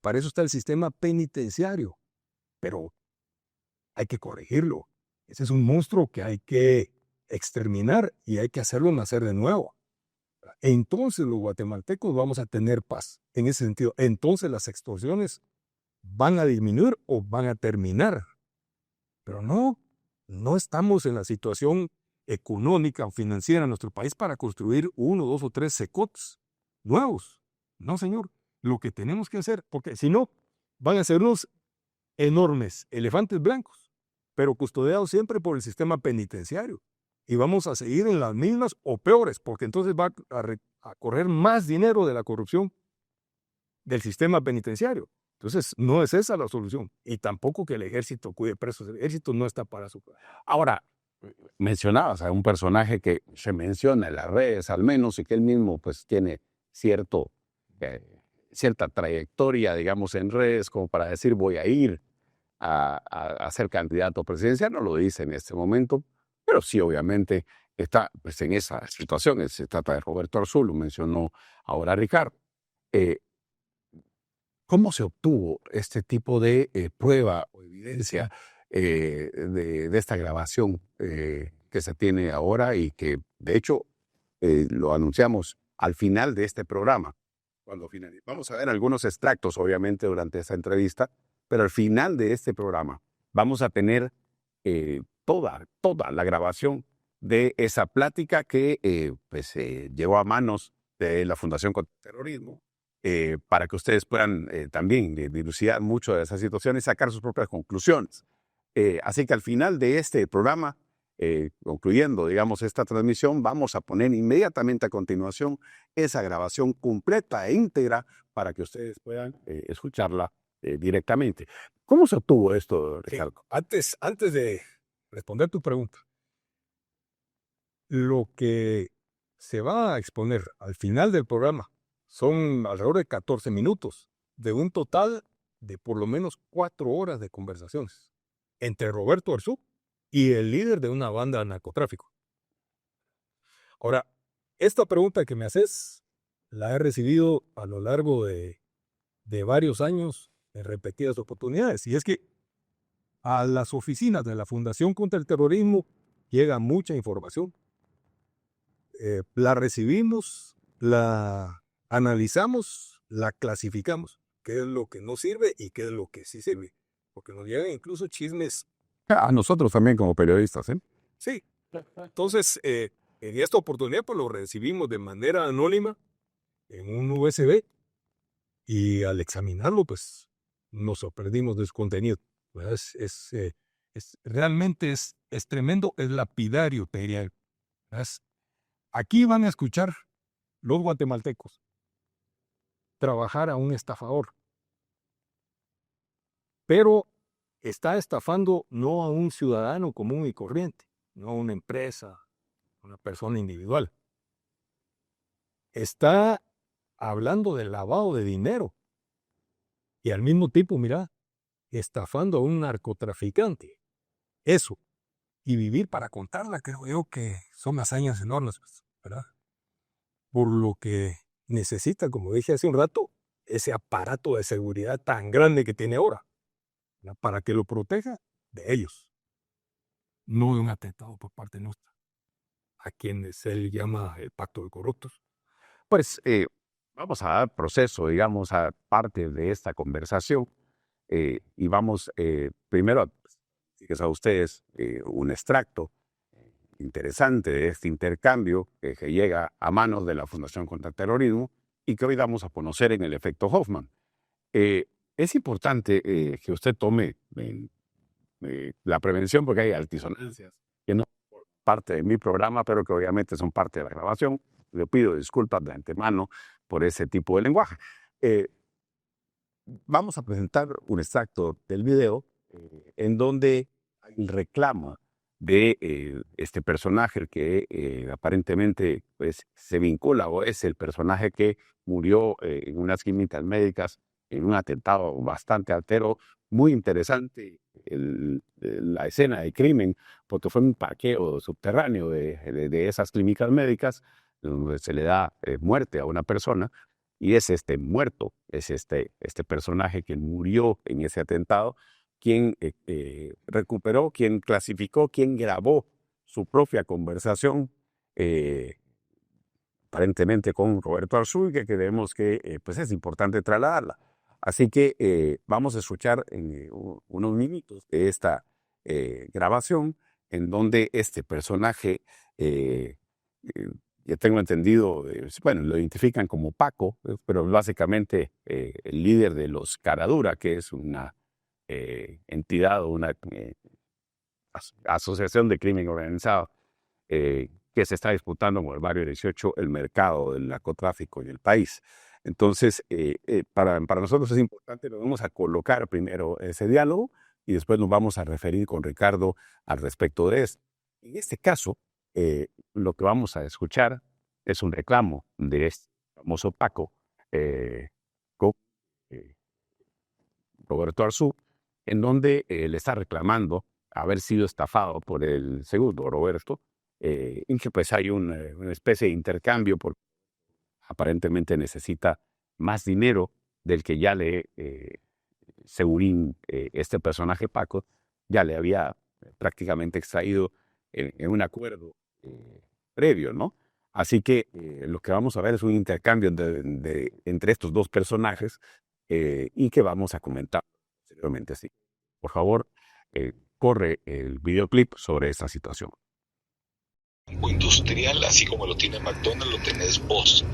Para eso está el sistema penitenciario. Pero hay que corregirlo. Ese es un monstruo que hay que exterminar y hay que hacerlo nacer de nuevo. Entonces los guatemaltecos vamos a tener paz. En ese sentido, entonces las extorsiones van a disminuir o van a terminar. Pero no estamos en la situación económica o financiera en nuestro país para construir 1, 2 o 3 secots nuevos. No, señor. Lo que tenemos que hacer, porque si no, van a ser unos enormes elefantes blancos, pero custodiados siempre por el sistema penitenciario. Y vamos a seguir en las mismas o peores, porque entonces va a correr más dinero de la corrupción del sistema penitenciario. Entonces, no es esa la solución. Y tampoco que el ejército cuide presos. El ejército no está para eso. Ahora, mencionabas a un personaje que se menciona en las redes al menos y que él mismo pues tiene cierta trayectoria, digamos, en redes como para decir voy a ir a ser candidato presidencial. No lo dice en este momento, pero sí obviamente está pues, en esa situación. Se trata de Roberto Arzú, lo mencionó ahora Ricardo. ¿Cómo se obtuvo este tipo de prueba o evidencia de esta grabación que se tiene ahora y que, de hecho, lo anunciamos al final de este programa. Cuando finalice. Vamos a ver algunos extractos, obviamente, durante esta entrevista, pero al final de este programa vamos a tener toda la grabación de esa plática que llegó a manos de la Fundación contra el Terrorismo, para que ustedes puedan también dilucidar mucho de esa situación y sacar sus propias conclusiones. Así que al final de este programa, concluyendo, digamos, esta transmisión, vamos a poner inmediatamente a continuación esa grabación completa e íntegra para que ustedes puedan escucharla directamente. ¿Cómo se obtuvo esto, Ricardo? Sí, antes de responder tu pregunta, lo que se va a exponer al final del programa son alrededor de 14 minutos de un total de por lo menos 4 horas de conversaciones entre Roberto Arzú y el líder de una banda de narcotráfico. Ahora, esta pregunta que me haces la he recibido a lo largo de varios años en repetidas oportunidades, y es que a las oficinas de la Fundación contra el Terrorismo llega mucha información. La recibimos, la analizamos, la clasificamos, qué es lo que no sirve y qué es lo que sí sirve, porque nos llegan incluso chismes. A nosotros también como periodistas, ¿eh? Sí. Entonces, en esta oportunidad pues lo recibimos de manera anónima en un USB y al examinarlo pues nos sorprendimos de su contenido. Realmente es tremendo, es lapidario, te diría. Aquí van a escuchar los guatemaltecos trabajar a un estafador, pero está estafando no a un ciudadano común y corriente, no a una empresa, una persona individual. Está hablando del lavado de dinero y al mismo tiempo, mira, estafando a un narcotraficante. Eso. Y vivir para contarla, creo yo que son hazañas enormes, ¿verdad? Por lo que necesita, como dije hace un rato, ese aparato de seguridad tan grande que tiene ahora, ¿verdad? Para que lo proteja de ellos, no de un atentado por parte nuestra, a quienes él llama el pacto de corruptos. Pues vamos a dar proceso, digamos, a parte de esta conversación y vamos primero a ustedes un extracto interesante de este intercambio que llega a manos de la Fundación contra el Terrorismo y que hoy damos a conocer en el efecto Hoffman. Es importante que usted tome la prevención porque hay altisonancias que no son parte de mi programa, pero que obviamente son parte de la grabación. Le pido disculpas de antemano por ese tipo de lenguaje. Vamos a presentar un extracto del video en donde hay un reclamo de este personaje que aparentemente pues, se vincula o es el personaje que murió en unas clínicas médicas en un atentado bastante altero, muy interesante la escena de crimen, porque fue un parqueo subterráneo de esas clínicas médicas, donde se le da muerte a una persona, y es este muerto, es este personaje que murió en ese atentado, quien recuperó, quien clasificó, quien grabó su propia conversación, aparentemente con Roberto Arzú, y que creemos que pues es importante trasladarla. Así que vamos a escuchar en unos minutos de esta grabación en donde este personaje, ya tengo entendido, bueno, lo identifican como Paco, pero básicamente el líder de los Caradura, que es una entidad o una asociación de crimen organizado que se está disputando con el barrio 18 el mercado del narcotráfico en el país. Entonces, para nosotros es importante, nos vamos a colocar primero ese diálogo y después nos vamos a referir con Ricardo al respecto de esto. En este caso, lo que vamos a escuchar es un reclamo de este famoso Paco con Roberto Arzú, en donde le está reclamando haber sido estafado por el segundo Roberto, en que pues hay una especie de intercambio porque aparentemente necesita más dinero del que ya le, según este personaje Paco, ya le había prácticamente extraído en un acuerdo previo, ¿no? Así que lo que vamos a ver es un intercambio entre estos dos personajes y que vamos a comentar posteriormente. Así, por favor, corre el videoclip sobre esta situación. Industrial, así como lo tiene McDonald's, lo tenés vos.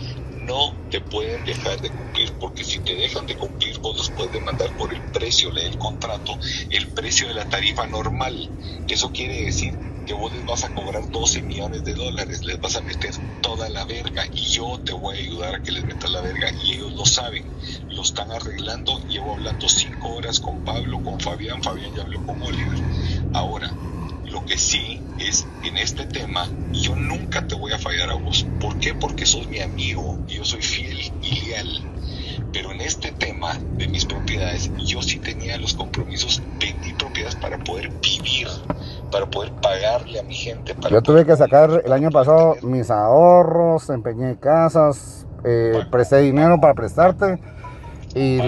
No te pueden dejar de cumplir, porque si te dejan de cumplir, vos los puedes demandar por el precio del contrato, el precio de la tarifa normal. Eso quiere decir que vos les vas a cobrar $12 millones, les vas a meter toda la verga, y yo te voy a ayudar a que les metas la verga, y ellos lo saben, lo están arreglando. Llevo hablando 5 horas con Pablo, con Fabián ya habló con Oliver. Ahora, lo que sí es, en este tema, yo nunca te voy a fallar a vos. ¿Por qué? Porque sos mi amigo y yo soy fiel y leal. Pero en este tema de mis propiedades, yo sí tenía los compromisos. Vendí propiedades para poder vivir, para poder pagarle a mi gente. Yo tuve que sacar el año pasado mis ahorros, empeñé casas, presté dinero para prestarte. ¿Y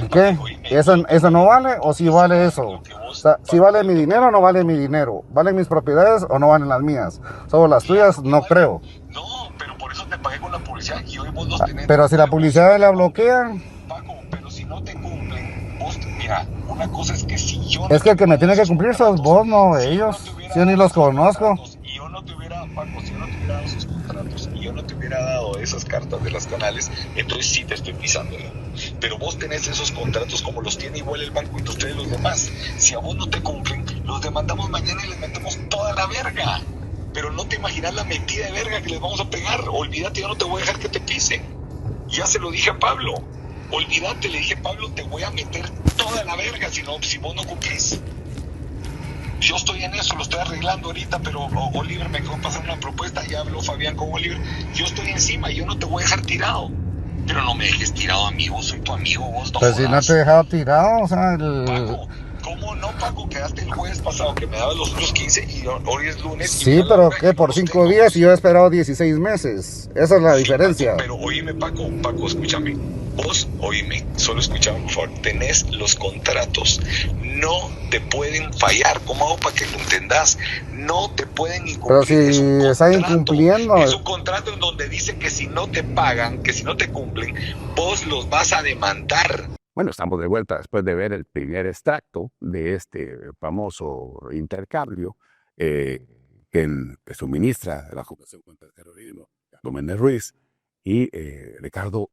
qué? ¿Eso no vale o sí vale eso? O sea, ¿sí vale mi dinero o no vale mi dinero? ¿Valen mis propiedades o no valen las mías? Solo las tuyas no creo. No, pero por eso te pagué con la publicidad y hoy vos los tenés. Pero si la publicidad la bloquean. Paco, pero si no te cumplen, vos, mira, una cosa es que si yo... Es que el que me tiene que cumplir sos vos, no ellos. Yo ni los conozco. Y yo no te hubiera, Paco, si yo no te hubiera dado esos contratos y yo no te hubiera dado esas cartas de las canales, entonces sí te estoy pisando yo. Pero vos tenés esos contratos como los tiene igual el Banco Industrial y los demás. Si a vos no te cumplen, los demandamos mañana y les metemos toda la verga. Pero no te imaginas la metida de verga que les vamos a pegar. Olvídate, yo no te voy a dejar que te pisen. Ya se lo dije a Pablo. Olvídate, le dije, Pablo, te voy a meter toda la verga si vos no cumplís. Yo estoy en eso, lo estoy arreglando ahorita, pero Oliver me acabó de pasar una propuesta, ya habló Fabián con Oliver. Yo estoy encima y yo no te voy a dejar tirado. Pero no me dejes tirado, amigo, soy tu amigo, vos no Pues si no te he dejado tirado, o sea, Paco, ¿cómo no, Paco? Quedaste el jueves pasado que me dabas los otros 15 y hoy es lunes. Sí, pero ¿qué? Por 5 días y yo he esperado 16 meses. Esa es la diferencia. Paco, pero oíme, Paco, escúchame. Vos, oíme, solo escúchame, por favor. Tenés los contratos. No te pueden fallar. ¿Cómo hago para que lo entendás? No te pueden incumplir. Pero si están incumpliendo. Es un contrato en donde dice que si no te pagan, que si no te cumplen, vos los vas a demandar. Bueno, estamos de vuelta después de ver el primer extracto de este famoso intercambio que suministra la Fundación contra el Terrorismo, Gómez Ruiz y Ricardo.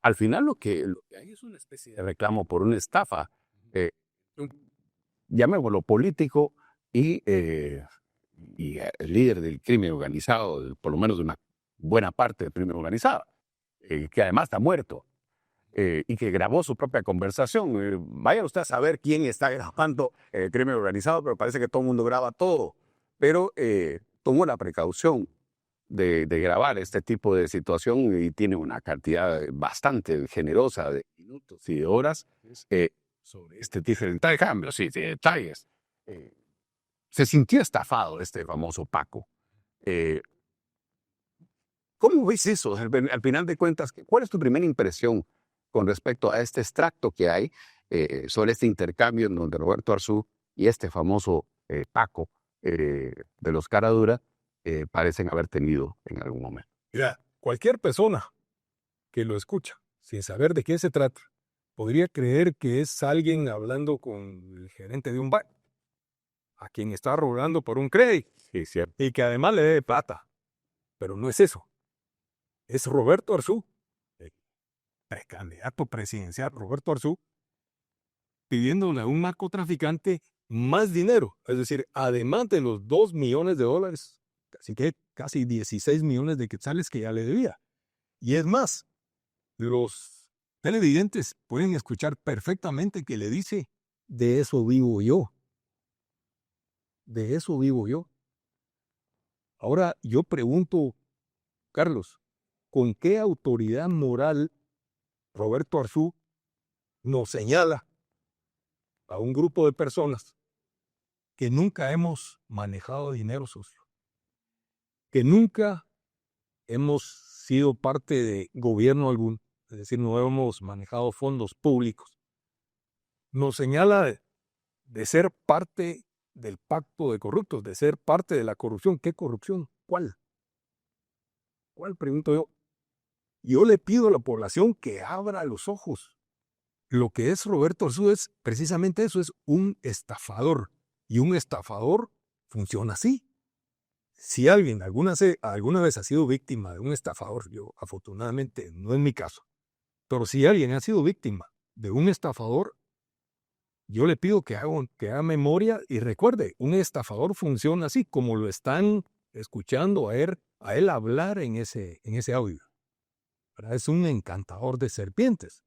Al final lo que hay es una especie de reclamo por una estafa, llamémoslo político, y el líder del crimen organizado, por lo menos de una buena parte del crimen organizado, que además está muerto. Y que grabó su propia conversación. Vaya usted a saber quién está grabando el crimen organizado, pero parece que todo el mundo graba todo. Pero tomó la precaución de grabar este tipo de situación y tiene una cantidad bastante generosa de minutos y de horas sobre este diferente cambio, sí, de detalles. Se sintió estafado este famoso Paco. ¿Cómo ves eso? Al final de cuentas, ¿cuál es tu primera impresión con respecto a este extracto que hay sobre este intercambio en donde Roberto Arzú y este famoso Paco de los Caradura parecen haber tenido en algún momento? Mira, cualquier persona que lo escucha sin saber de qué se trata podría creer que es alguien hablando con el gerente de un banco, a quien está rogando por un crédito, Sí, cierto. y que además le debe plata. Pero no es eso. Es Roberto Arzú, el precandidato presidencial Roberto Arzú, pidiéndole a un narcotraficante más dinero. Es decir, además de los $2 millones, casi 16 millones de quetzales que ya le debía. Y es más, los televidentes pueden escuchar perfectamente que le dice, de eso vivo yo. De eso vivo yo. Ahora yo pregunto, Carlos, ¿con qué autoridad moral Roberto Arzú nos señala a un grupo de personas que nunca hemos manejado dinero sucio, que nunca hemos sido parte de gobierno alguno, es decir, no hemos manejado fondos públicos? Nos señala de ser parte del pacto de corruptos, de ser parte de la corrupción. ¿Qué corrupción? ¿Cuál? ¿Cuál? Pregunto yo. Yo le pido a la población que abra los ojos. Lo que es Roberto Arzú es precisamente eso, es un estafador. Y un estafador funciona así. Si alguien alguna vez ha sido víctima de un estafador, yo afortunadamente no es mi caso, pero si alguien ha sido víctima de un estafador, yo le pido que haga memoria y recuerde, un estafador funciona así, como lo están escuchando a él hablar en ese audio. ¿Verdad? Es un encantador de serpientes.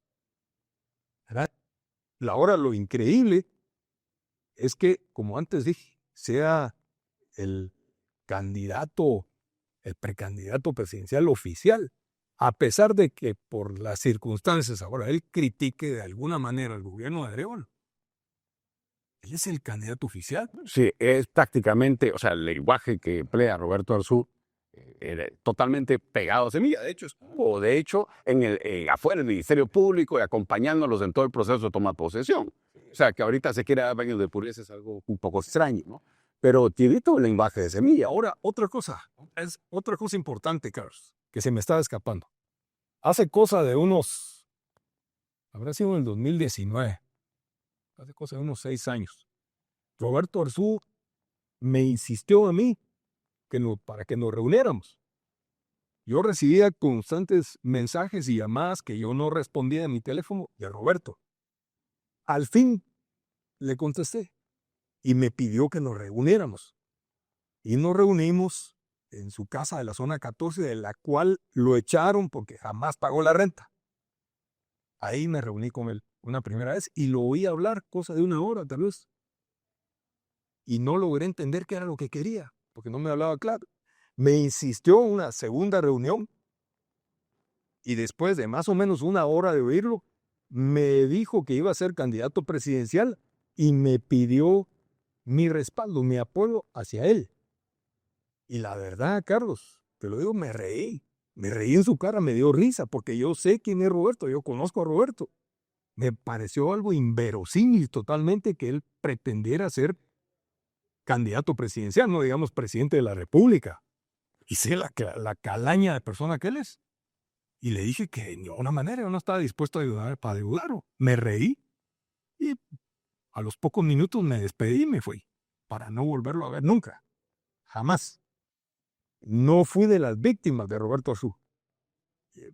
¿Verdad? Ahora lo increíble es que, como antes dije, sea el precandidato presidencial oficial, a pesar de que por las circunstancias ahora él critique de alguna manera al gobierno de Arevalo. Él es el candidato oficial. Sí, es prácticamente, o sea, el lenguaje que emplea Roberto Arzú era totalmente pegado a Semilla. De hecho, estuvo afuera del Ministerio Público y acompañándolos en todo el proceso de toma de posesión. O sea, que ahorita se quiera dar baños de pureza es algo un poco extraño, ¿no? Pero tiene todo el lenguaje de Semilla. Ahora, otra cosa importante, Carlos, que se me estaba escapando. Hace cosa de habrá sido en el 2019, hace cosa de unos 6 años, Roberto Arzú me insistió a mí para que nos reuniéramos. Yo recibía constantes mensajes y llamadas que yo no respondía en mi teléfono de Roberto. Al fin le contesté y me pidió que nos reuniéramos. Y nos reunimos en su casa de la zona 14, de la cual lo echaron porque jamás pagó la renta. Ahí me reuní con él una primera vez y lo oí hablar cosa de 1 hora tal vez. Y no logré entender qué era lo que quería, porque no me hablaba claro. Me insistió en una segunda reunión y después de más o menos 1 hora de oírlo, me dijo que iba a ser candidato presidencial y me pidió mi respaldo, mi apoyo hacia él. Y la verdad, Carlos, te lo digo, me reí en su cara, me dio risa, porque yo sé quién es Roberto, yo conozco a Roberto. Me pareció algo inverosímil totalmente que él pretendiera ser candidato presidencial, no digamos presidente de la República. Y sé la calaña de persona que él es. Y le dije que de ninguna manera yo no estaba dispuesto a ayudar para ayudarlo. Me reí y a los pocos minutos me despedí y me fui, para no volverlo a ver nunca. Jamás. No fui de las víctimas de Roberto Arzú.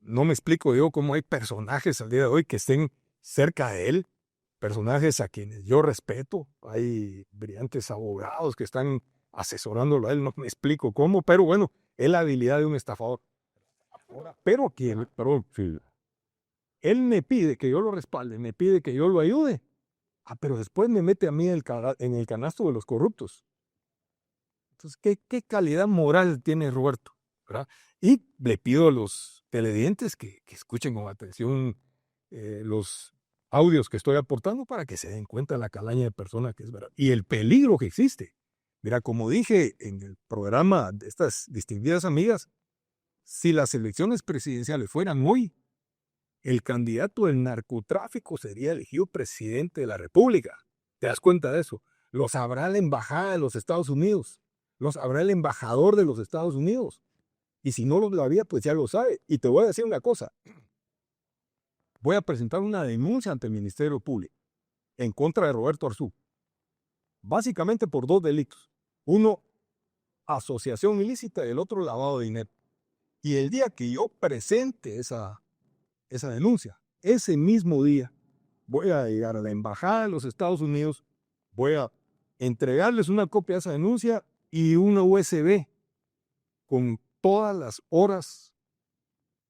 No me explico yo cómo hay personajes al día de hoy que estén cerca de él, personajes a quienes yo respeto. Hay brillantes abogados que están asesorándolo a él, no me explico cómo, pero bueno, es la habilidad de un estafador. Pero él me pide que yo lo respalde, me pide que yo lo ayude. Pero después me mete a mí en el canasto de los corruptos. Entonces, ¿qué calidad moral tiene Roberto? ¿Verdad? Y le pido a los televidentes que escuchen con atención los audios que estoy aportando para que se den cuenta de la calaña de persona que es, ¿verdad? Y el peligro que existe. Mira, como dije en el programa de estas distinguidas amigas, si las elecciones presidenciales fueran hoy, el candidato del narcotráfico sería elegido presidente de la República. ¿Te das cuenta de eso? Lo sabrá la embajada de los Estados Unidos. Lo sabrá el embajador de los Estados Unidos. Y si no lo había, pues ya lo sabe. Y te voy a decir una cosa. Voy a presentar una denuncia ante el Ministerio Público en contra de Roberto Arzú. Básicamente por 2 delitos. Uno, asociación ilícita, y el otro, lavado de dinero. Y el día que yo presente esa denuncia, ese mismo día, voy a llegar a la embajada de los Estados Unidos, voy a entregarles una copia de esa denuncia y una USB con todas las horas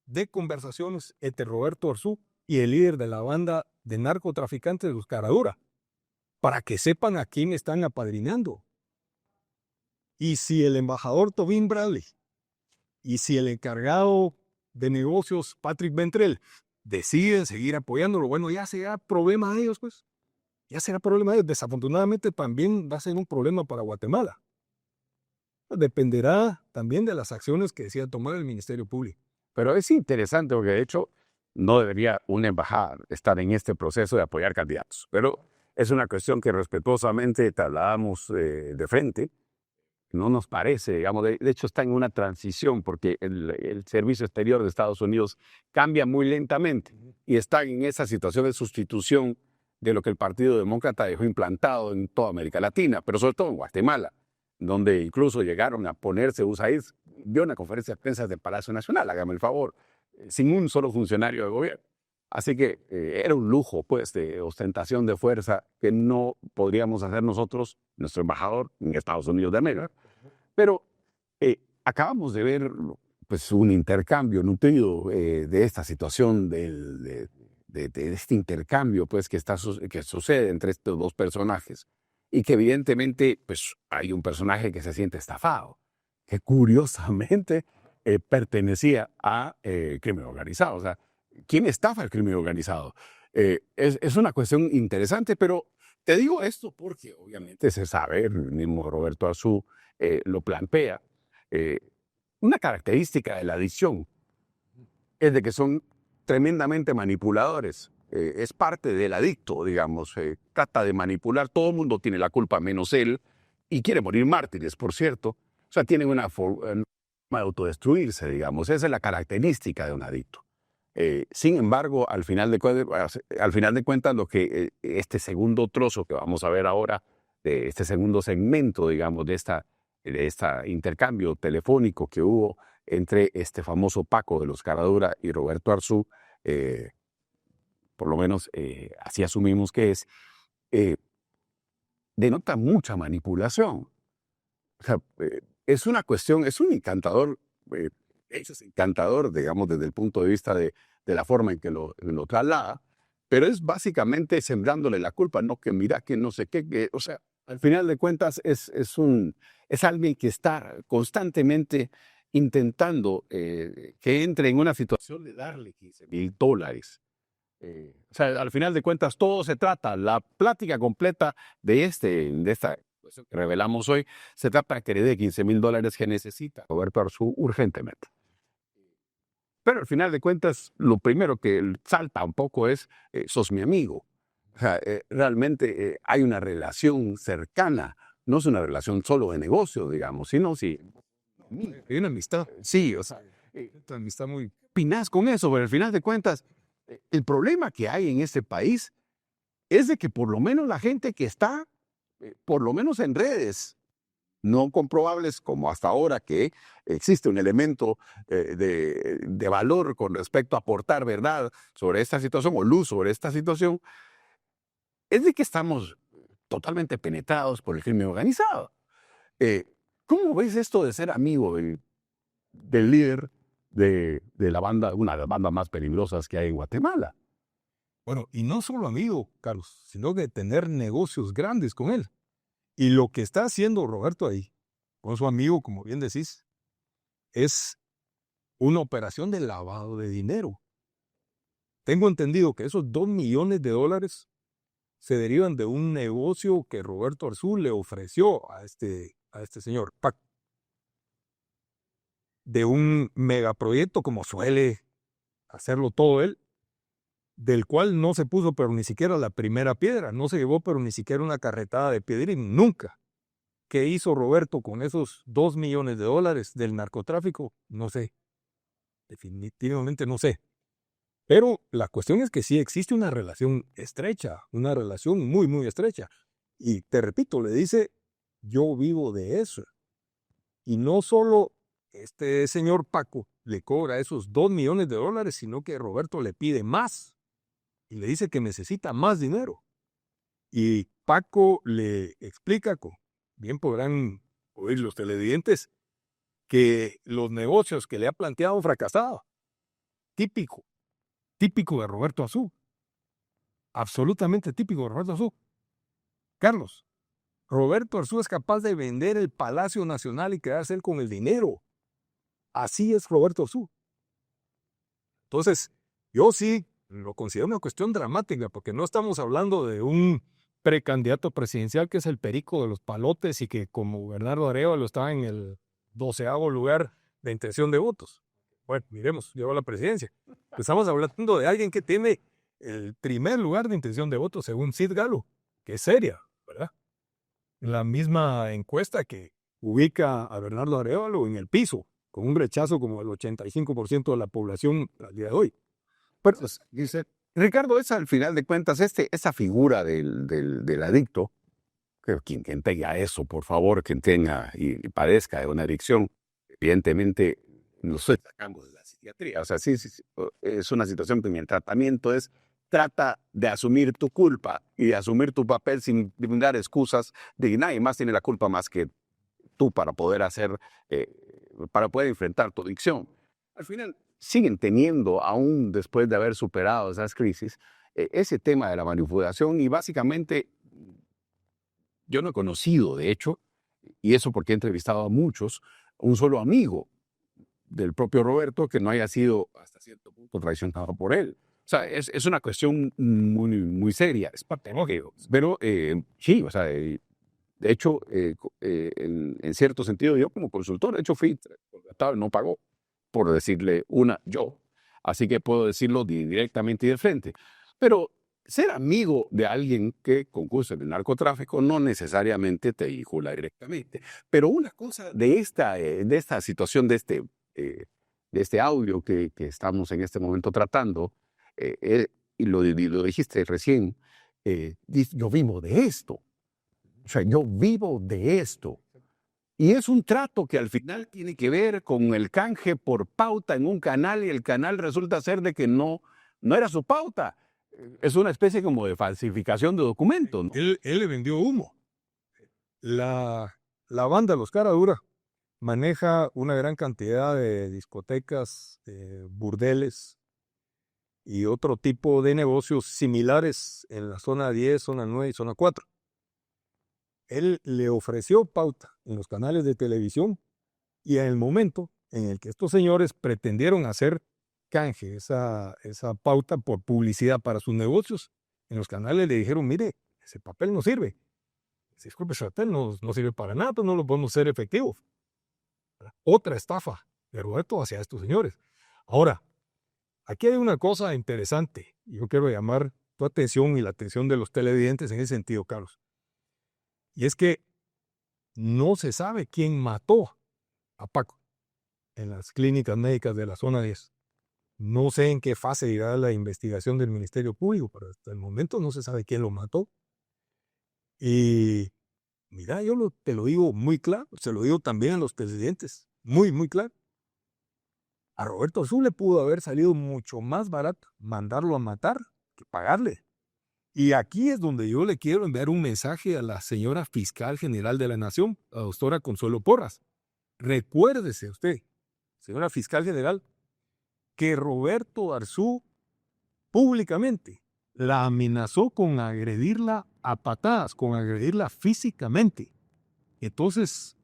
de conversaciones entre Roberto Arzú y el líder de la banda de narcotraficantes de los Caradura, para que sepan a quién están apadrinando. Y si el embajador Tobin Bradley y si el encargado de negocios Patrick Ventrell deciden seguir apoyándolo, bueno, ya será problema de ellos, pues. Ya será problema de ellos. Desafortunadamente también va a ser un problema para Guatemala. Dependerá también de las acciones que decida tomar el Ministerio Público. Pero es interesante porque de hecho no debería una embajada estar en este proceso de apoyar candidatos. Pero es una cuestión que respetuosamente trasladamos de frente. No nos parece, digamos, de hecho está en una transición porque el servicio exterior de Estados Unidos cambia muy lentamente y está en esa situación de sustitución de lo que el Partido Demócrata dejó implantado en toda América Latina, pero sobre todo en Guatemala, donde incluso llegaron a ponerse, USAID dio una conferencia de prensa del Palacio Nacional, hágame el favor, sin un solo funcionario de gobierno. Así que era un lujo, pues, de ostentación de fuerza que no podríamos hacer nosotros, nuestro embajador en Estados Unidos de América. Pero acabamos de ver, pues, un intercambio nutrido de esta situación, de este intercambio, pues, que sucede entre estos dos personajes. Y que evidentemente, pues, hay un personaje que se siente estafado, que curiosamente pertenecía a crimen organizado. O sea, ¿quién estafa el crimen organizado? Es una cuestión interesante, pero te digo esto porque obviamente se sabe, el mismo Roberto Arzú lo plantea. Una característica de la adicción es de que son tremendamente manipuladores. Es parte del adicto, digamos. Trata de manipular. Todo el mundo tiene la culpa menos él y quiere morir mártires, por cierto. O sea, tienen una forma de autodestruirse, digamos. Esa es la característica de un adicto. Sin embargo, al final de cuentas, lo que este segundo trozo que vamos a ver ahora, de este segundo segmento, digamos, de este intercambio telefónico que hubo entre este famoso Paco de los Caradura y Roberto Arzú, por lo menos así asumimos que es, denota mucha manipulación. O sea, es una cuestión, es un encantador, es encantador, digamos, desde el punto de vista de la forma en que lo traslada, pero es básicamente sembrándole la culpa, no que mira que no sé qué, o sea, al final de cuentas es alguien que está constantemente intentando que entre en una situación de darle $15,000. O sea, al final de cuentas todo se trata, la plática completa de esta cuestión que revelamos hoy, se trata de que le dé $15,000 que necesita Roberto Arzú urgentemente. Pero al final de cuentas, lo primero que salta un poco es, sos mi amigo. O sea, realmente hay una relación cercana, no es una relación solo de negocio, digamos, sino sí. Hay una amistad. Sí, o sea, Una amistad muy... opinás con eso, pero al final de cuentas, el problema que hay en este país es de que por lo menos la gente que está, por lo menos en redes, no comprobables como hasta ahora que existe un elemento de valor con respecto a aportar verdad sobre esta situación o luz sobre esta situación, es de que estamos totalmente penetrados por el crimen organizado. ¿Cómo ves esto de ser amigo del líder de la banda, una de las bandas más peligrosas que hay en Guatemala? Bueno, y no solo amigo, Carlos, sino de tener negocios grandes con él. Y lo que está haciendo Roberto ahí, con su amigo, como bien decís, es una operación de lavado de dinero. Tengo entendido que esos $2 millones se derivan de un negocio que Roberto Arzú le ofreció a este señor Paco. De un megaproyecto, como suele hacerlo todo él, del cual no se puso pero ni siquiera la primera piedra, no se llevó pero ni siquiera una carretada de piedrín, nunca. ¿Qué hizo Roberto con esos $2 millones del narcotráfico? No sé. Definitivamente no sé. Pero la cuestión es que sí existe una relación estrecha, una relación muy, muy estrecha. Y te repito, le dice, yo vivo de eso. Y no solo este señor Paco le cobra esos $2 millones, sino que Roberto le pide más. Y le dice que necesita más dinero. Y Paco le explica, bien podrán oír los televidentes, que los negocios que le ha planteado han fracasado. Típico de Roberto Arzú. Absolutamente típico de Roberto Arzú. Carlos, Roberto Arzú es capaz de vender el Palacio Nacional y quedarse él con el dinero. Así es Roberto Arzú. Entonces, yo sí lo considero una cuestión dramática, porque no estamos hablando de un precandidato presidencial que es el perico de los palotes y que como Bernardo Arevalo está en el 12º lugar de intención de votos. Bueno, miremos, llegó a la presidencia. Estamos hablando de alguien que tiene el primer lugar de intención de votos según Sid Galo, que es seria, ¿verdad? La misma encuesta que ubica a Bernardo Arévalo en el piso, con un rechazo como el 85% de la población al día de hoy. Pero, dice, Ricardo, es al final de cuentas, esa figura del adicto, que quien tenga eso, por favor, quien tenga y padezca de una adicción, evidentemente no estoy sacando de la psiquiatría. O sea, sí, es una situación que mi tratamiento trata de asumir tu culpa y de asumir tu papel sin dar excusas de que nadie más tiene la culpa más que tú para poder para poder enfrentar tu adicción. Al final, siguen teniendo, aún después de haber superado esas crisis, ese tema de la manipulación y básicamente yo no he conocido, de hecho, y eso porque he entrevistado a muchos, un solo amigo del propio Roberto que no haya sido hasta cierto punto traicionado por él. O sea, es una cuestión muy, muy seria. Es patológico. Pero sí, o sea, de hecho, en cierto sentido, yo como consultor, de hecho, fui contratado y no pagó por decirle yo. Así que puedo decirlo directamente y de frente. Pero ser amigo de alguien que concursa en el narcotráfico no necesariamente te vincula directamente. Pero una cosa de esta situación, de este audio que estamos en este momento tratando, y lo dijiste recién, yo vivo de esto. O sea, yo vivo de esto. Y es un trato que al final tiene que ver con el canje por pauta en un canal y el canal resulta ser de que no era su pauta. Es una especie como de falsificación de documentos, ¿no? Él le vendió humo. La banda Los Cara Dura maneja una gran cantidad de discotecas, burdeles y otro tipo de negocios similares en la zona 10, zona 9 y zona 4. Él le ofreció pauta en los canales de televisión y en el momento en el que estos señores pretendieron hacer canje esa pauta por publicidad para sus negocios, en los canales le dijeron, mire, ese papel no sirve. Disculpe, ese papel no sirve para nada, no lo podemos hacer efectivo. Otra estafa de Roberto hacia estos señores. Ahora, aquí hay una cosa interesante. Yo quiero llamar tu atención y la atención de los televidentes en ese sentido, Carlos. Y es que no se sabe quién mató a Paco en las clínicas médicas de la zona 10. No sé en qué fase irá la investigación del Ministerio Público, pero hasta el momento no se sabe quién lo mató. Y mira, te lo digo muy claro, se lo digo también a los televidentes, muy, muy claro. A Roberto Arzú le pudo haber salido mucho más barato mandarlo a matar que pagarle. Y aquí es donde yo le quiero enviar un mensaje a la señora Fiscal General de la Nación, la doctora Consuelo Porras. Recuérdese usted, señora Fiscal General, que Roberto Arzú públicamente la amenazó con agredirla a patadas, con agredirla físicamente. Entonces,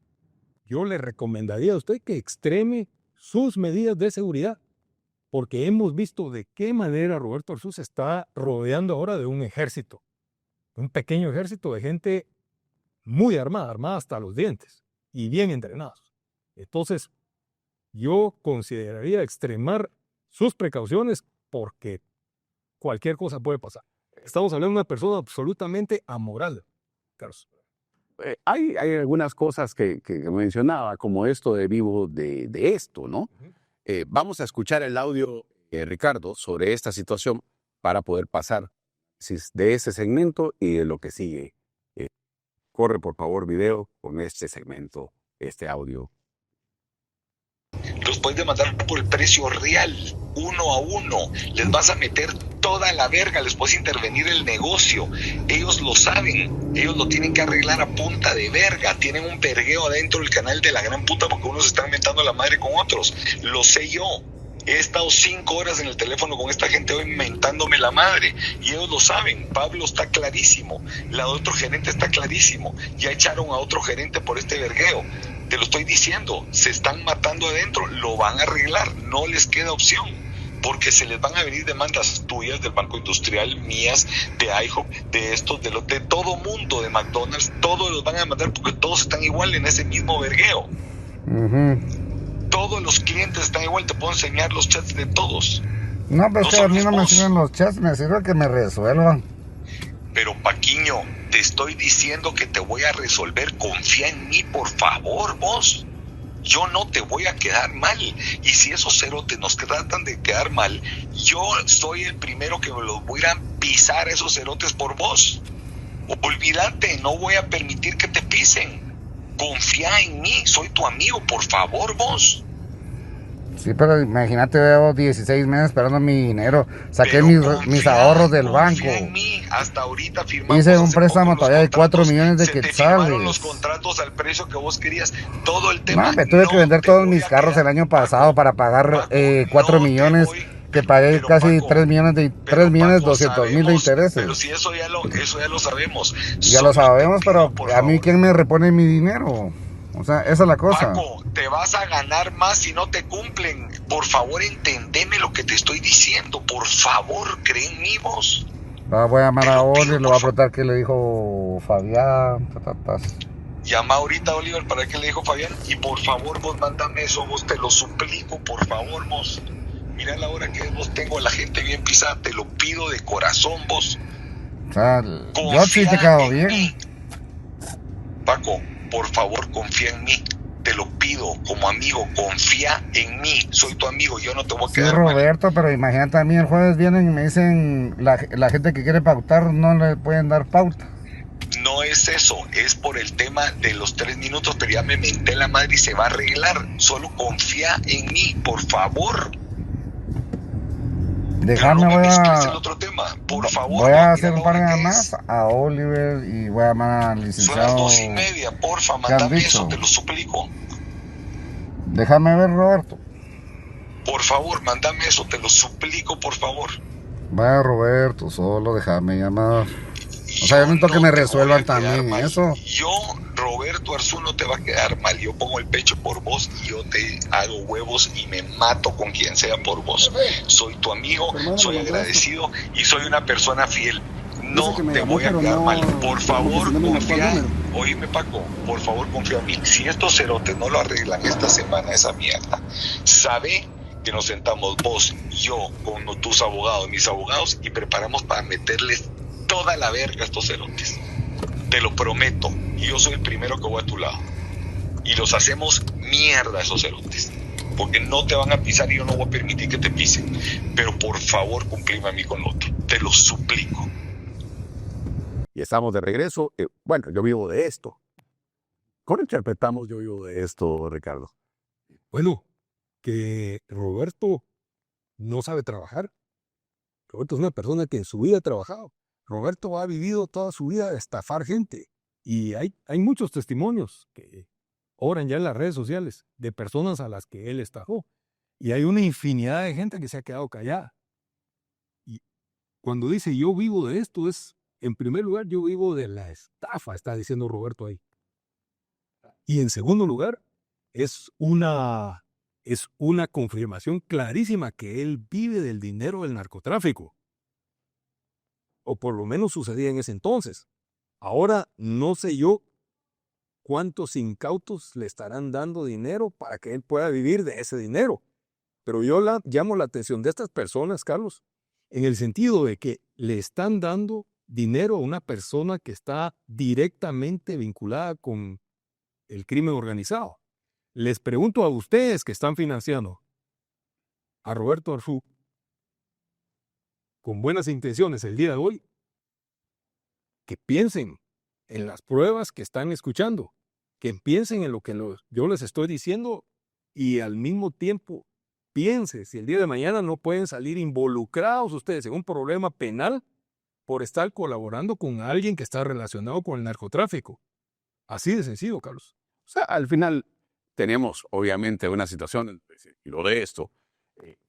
yo le recomendaría a usted que extreme sus medidas de seguridad, porque hemos visto de qué manera Roberto Arzú se está rodeando ahora de un ejército, un pequeño ejército de gente muy armada hasta los dientes y bien entrenados. Entonces, yo consideraría extremar sus precauciones porque cualquier cosa puede pasar. Estamos hablando de una persona absolutamente amoral, Carlos. Hay algunas cosas que mencionaba, como esto de vivo de esto, ¿no? Vamos a escuchar el audio, Ricardo, sobre esta situación para poder pasar de ese segmento y de lo que sigue. Corre, por favor, video con este segmento, este audio. Los puedes demandar por el precio real, 1 a 1. Les vas a meter toda la verga, les puedes intervenir el negocio. Ellos lo saben, ellos lo tienen que arreglar a punta de verga. Tienen un vergueo adentro del canal de la gran puta porque unos están mentando la madre con otros. Lo sé yo. He estado 5 horas en el teléfono con esta gente hoy mentándome la madre y ellos lo saben. Pablo está clarísimo, la otro gerente está clarísimo. Ya echaron a otro gerente por este vergueo. Te lo estoy diciendo, se están matando adentro, lo van a arreglar, no les queda opción, porque se les van a venir demandas tuyas del Banco Industrial, mías, de IHOP, de estos, de todo mundo, de McDonald's, todos los van a demandar porque todos están igual en ese mismo vergueo. Todos los clientes están igual, te puedo enseñar los chats de todos. No, pero es que a mí no me sirven los chats, me sirve que me resuelvan. Pero Paquiño, te estoy diciendo que te voy a resolver. Confía en mí, por favor, vos. Yo no te voy a quedar mal. Y si esos cerotes nos tratan de quedar mal, yo soy el primero que me los voy a ir a pisar a esos cerotes por vos. Olvídate, no voy a permitir que te pisen. Confía en mí, soy tu amigo, por favor, vos. Sí, pero imagínate, llevo 16 meses esperando mi dinero. Saqué Pero mis ahorros del banco. confía en mí. Hasta ahorita firmamos. Hice un hace préstamo poco los todavía de 4 contratos. millones de Se te firmaron quetzales. los contratos al precio que vos querías. Todo el tema. No, me tuve que vender te todos voy mis a carros quedar. el año pasado para pagar Paco, 4 no te millones, voy- que pagué pero, casi Paco, 3 millones de pero, 3 millones Paco, 200 mil de sabemos, intereses. Pero si eso ya lo sabemos. Ya lo Solo te sabemos, pido, pero por a mí favor. ¿quién me repone mi dinero? O sea, esa es la cosa. Paco, te vas a ganar más si no te cumplen. Por favor, entendeme lo que te estoy diciendo. Por favor, cree en mí, vos. Voy a llamar Te a lo pido, Oli, le voy a por favor. preguntar qué le dijo Fabián. Llama ahorita a Oliver para que le dijo Fabián. Y por favor, vos mándame eso, vos, te lo suplico, por favor, vos. Mira la hora que vos, tengo a la gente bien pisada. Te lo pido de corazón, vos. O sea, yo sí Confía te quedo en bien. mí. Paco, por favor, confía en mí. Te lo pido como amigo, confía en mí. Soy tu amigo, yo no te voy a Sí, quedar mal. Roberto, pero imagínate a mí el jueves vienen y me dicen la gente que quiere pautar no le pueden dar pauta. No es eso, es por el tema de los 3 minutos, pero ya me menté la madre y se va a arreglar. Solo confía en mí, por favor. Déjame, Pero no me voy mezcles el a, otro tema, por favor. voy a mira hacer la un par de hora que llamadas es. a Oliver y voy a llamar al Son las licenciado. 2:30, porfa, ¿Qué han mándame dicho? eso, te lo suplico. Déjame ver, Roberto. Por favor, mándame eso, te lo suplico, por favor. Vaya, Roberto, solo déjame llamar. O sea, yo necesito que no me te voy resuelvan a quedar también mal. eso. Yo, Roberto Arzú, no te va a quedar mal. Yo pongo el pecho por vos y yo te hago huevos y me mato con quien sea por vos. Soy tu amigo, soy agradecido y soy una persona fiel. No te voy a quedar mal. Por favor, confía. Oíme, Paco, por favor, confía en mí. Si estos cerotes no lo arreglan esta semana, esa mierda, sabe que nos sentamos vos, yo, con tus abogados, mis abogados, y preparamos para meterles toda la verga a estos cerotes. Te lo prometo. Y yo soy el primero que voy a tu lado. Y los hacemos mierda a esos cerotes. Porque no te van a pisar y yo no voy a permitir que te pisen. Pero por favor, cumplime a mí con lo otro. Te lo suplico. Y estamos de regreso. Bueno, yo vivo de esto. ¿Cómo interpretamos yo vivo de esto, Ricardo? Bueno, que Roberto no sabe trabajar. Roberto es una persona que en su vida ha trabajado. Roberto ha vivido toda su vida de estafar gente. Y hay muchos testimonios que oran ya en las redes sociales de personas a las que él estafó. Y hay una infinidad de gente que se ha quedado callada. Y cuando dice yo vivo de esto, es, en primer lugar, yo vivo de la estafa, está diciendo Roberto ahí. Y en segundo lugar, es una confirmación clarísima que él vive del dinero del narcotráfico. O por lo menos sucedía en ese entonces. Ahora no sé yo cuántos incautos le estarán dando dinero para que él pueda vivir de ese dinero. Pero yo llamo la atención de estas personas, Carlos, en el sentido de que le están dando dinero a una persona que está directamente vinculada con el crimen organizado. Les pregunto a ustedes que están financiando a Roberto Arzú con buenas intenciones el día de hoy, que piensen en las pruebas que están escuchando, que piensen en lo que yo les estoy diciendo y al mismo tiempo piensen si el día de mañana no pueden salir involucrados ustedes en un problema penal por estar colaborando con alguien que está relacionado con el narcotráfico. Así de sencillo, Carlos. O sea, al final tenemos obviamente una situación, y lo de esto,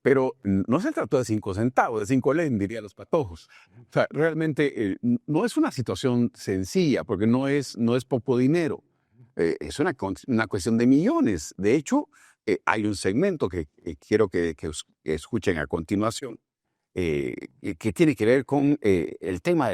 pero no se trató de 5 centavos, de 5 len, dirían los patojos. O sea, realmente no es una situación sencilla, porque no es poco dinero. Es una cuestión de millones. De hecho, hay un segmento que quiero que escuchen a continuación, que tiene que ver con el tema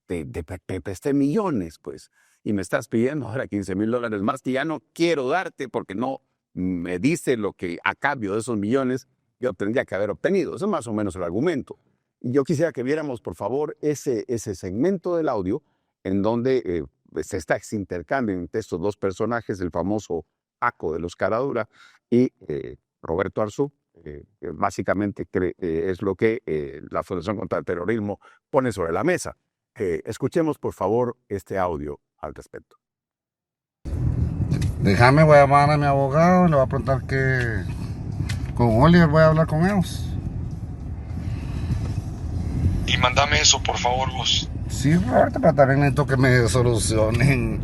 de presté millones, pues, y me estás pidiendo ahora $15,000 más que ya no quiero darte porque no me diste lo que a cambio de esos millones yo tendría que haber obtenido. Eso es más o menos el argumento. Y yo quisiera que viéramos, por favor, ese segmento del audio en donde se está ese intercambio entre estos dos personajes, el famoso Paco de los Caradura y Roberto Arzú, que básicamente es lo que la Fundación contra el Terrorismo pone sobre la mesa. Escuchemos, por favor, este audio al respecto. Déjame, voy a llamar a mi abogado, le voy a preguntar que con Oliver voy a hablar con ellos. Y mándame eso, por favor, vos. Sí, Roberto, pero también necesito que me solucionen,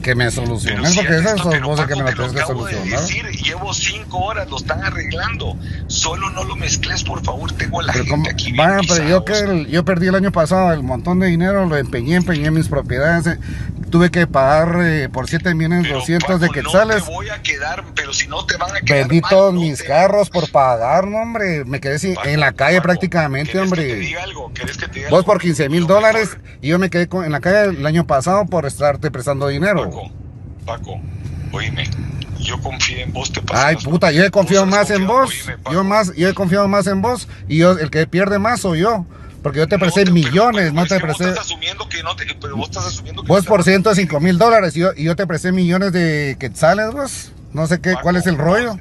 porque esas son cosas que me las tienes que solucionar. Llevo 5 horas, lo están arreglando. Solo no lo mezcles, por favor, tengo a la gente aquí bien Vaya, pero pisados. yo perdí el año pasado el montón de dinero, lo empeñé mis propiedades, tuve que pagar por 7,200,000 de quetzales. No te voy a quedar, pero si no te van a quedar Vendí mal, todos no mis te- carros por pagar, no, hombre. Me quedé Paco, en la calle Paco, prácticamente, ¿querés que te hombre. diga algo? ¿Querés que te diga Vos algo? por 15,000 Lo dólares mejor, y yo me quedé en la calle el año pasado por estarte prestando dinero. Paco, oíme, yo confío en vos, te pasas. Ay, puta, yo he confiado más en vos. Oíme, Paco. Yo he confiado más en vos y el que pierde más soy yo. Porque yo te presté pero millones, no es te que presté. Vos estás asumiendo que no te, pero vos estás asumiendo que Vos no por te- 105,000 dólares y yo te presté millones de quetzales, vos. No sé qué, Paco, cuál es el rollo.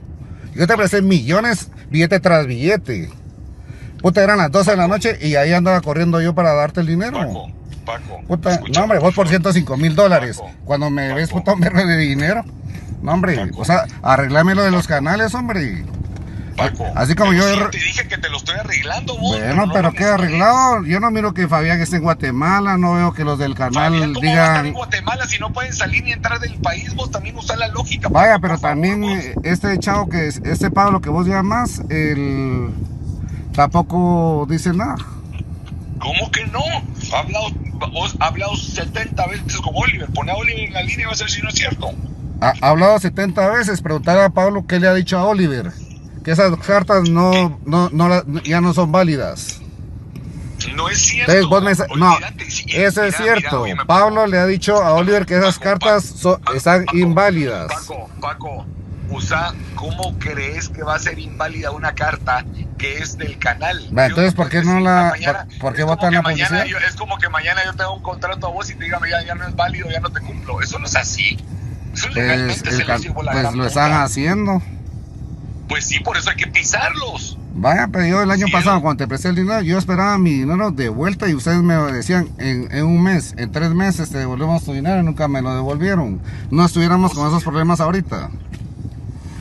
Yo te presté millones, billete tras billete. Puta, eran las 12 de la noche y ahí andaba corriendo yo para darte el dinero. Paco, Puta, escúchame, no, hombre, vos por favor. 105,000 dólares. Paco, Cuando me ves, Paco. puta, un verbo de dinero. No, hombre, Paco. o sea, arreglame lo de los canales, hombre. Paco, Así como pero yo. sí te dije que te lo estoy arreglando, vos. Bueno, no pero lo qué mezcles. arreglado. Yo no miro que Fabián esté en Guatemala, no veo que los del canal Fabián, ¿cómo va a estar en digan. Guatemala si no pueden salir ni entrar del país? Vos también usás la lógica. Vaya, Paco, pero por favor, también vos. este chavo este Pablo que vos llamas, tampoco dice nada. ¿Cómo que no? Ha hablado 70 veces con Oliver. Pone a Oliver en la línea y va a ser si no es cierto. Ha hablado 70 veces, preguntar a Pablo qué le ha dicho a Oliver. Que esas cartas ya no son válidas. No es cierto. Entonces vos no, Olvídate, sí, eso es mira, cierto. óyeme, Pablo le ha dicho a Oliver que esas Paco, cartas están Paco, inválidas. Paco, ¿cómo crees que va a ser inválida una carta que es del canal? Va, entonces, Yo ¿por qué te no puedo la- decir, mañana- por qué es como votan que la mañana publicidad? Es como que mañana yo tengo un contrato a vos y te diga, ya no es válido, ya no te cumplo. Eso no es así. Eso Pues, legalmente se les llevó la gran lo están puta. haciendo. Pues sí, por eso hay que pisarlos. Vaya, pero yo el año Sí, pasado ¿no? cuando te presté el dinero, yo esperaba mi dinero de vuelta y ustedes me decían en un mes, en 3 meses te devolvemos tu dinero y nunca me lo devolvieron. No estuviéramos con esos problemas ahorita.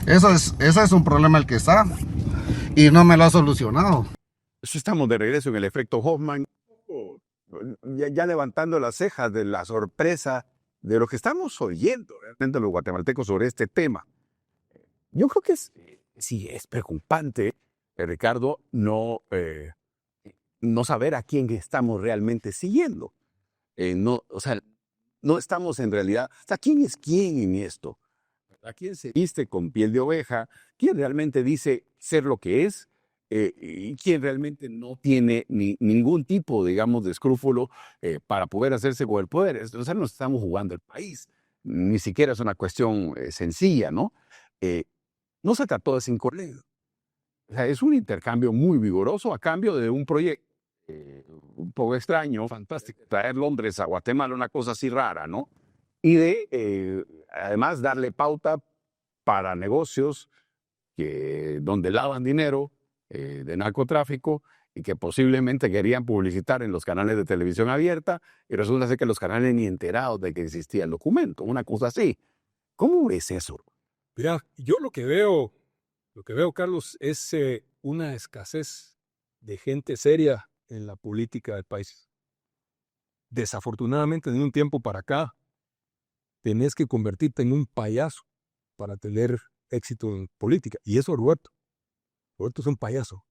Eso es un problema el que está y no me lo ha solucionado. Estamos de regreso en el efecto Hoffman, ya levantando las cejas de la sorpresa de lo que estamos oyendo realmente los guatemaltecos sobre este tema. Yo creo que sí es preocupante, Ricardo, no saber a quién estamos realmente siguiendo. O sea, no estamos en realidad, o sea, ¿quién es quién en esto? ¿A quién se viste con piel de oveja? ¿Quién realmente dice ser lo que es? Y quién realmente no tiene ningún tipo, digamos, de escrúpulo para poder hacerse con el poder. O sea, no estamos jugando el país. Ni siquiera es una cuestión sencilla, ¿no? No se trató de 5 leyes. O sea, es un intercambio muy vigoroso a cambio de un proyecto un poco extraño, fantástico, traer Londres a Guatemala, una cosa así rara, ¿no? Y además, darle pauta para negocios donde lavan dinero de narcotráfico y que posiblemente querían publicitar en los canales de televisión abierta y resulta ser que los canales ni enterados de que existía el documento, una cosa así. ¿Cómo ves eso? Mira, yo lo que veo, Carlos, es una escasez de gente seria en la política del país. Desafortunadamente, de un tiempo para acá, tenés que convertirte en un payaso para tener éxito en política. Y eso Roberto es un payaso.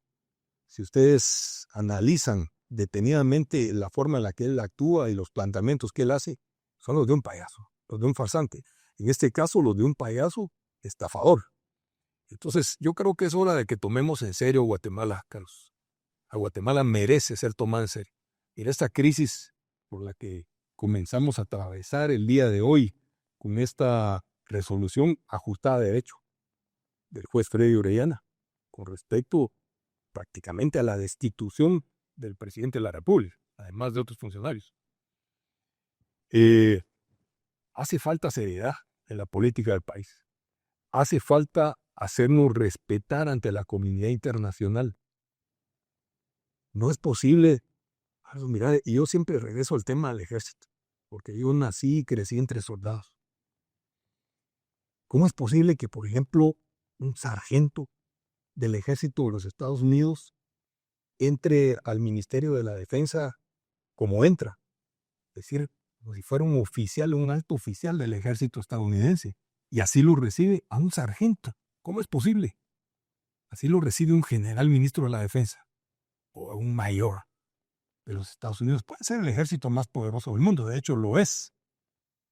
Si ustedes analizan detenidamente la forma en la que él actúa y los planteamientos que él hace, son los de un payaso, los de un farsante. En este caso, los de un payaso estafador. Entonces, yo creo que es hora de que tomemos en serio Guatemala, Carlos. A Guatemala merece ser tomada en serio. Mira esta crisis por la que comenzamos a atravesar el día de hoy con esta resolución ajustada de derecho del juez Freddy Orellana con respecto prácticamente a la destitución del presidente de la República, además de otros funcionarios. Hace falta seriedad en la política del país. Hace falta hacernos respetar ante la comunidad internacional. No es posible. Mira, y yo siempre regreso al tema del ejército, porque yo nací y crecí entre soldados. ¿Cómo es posible que, por ejemplo, un sargento del ejército de los Estados Unidos entre al Ministerio de la Defensa como entra? Es decir, como si fuera un oficial, un alto oficial del ejército estadounidense. Y así lo recibe a un sargento. ¿Cómo es posible? Así lo recibe un general ministro de la Defensa o un mayor de los Estados Unidos. Puede ser el ejército más poderoso del mundo. De hecho, lo es.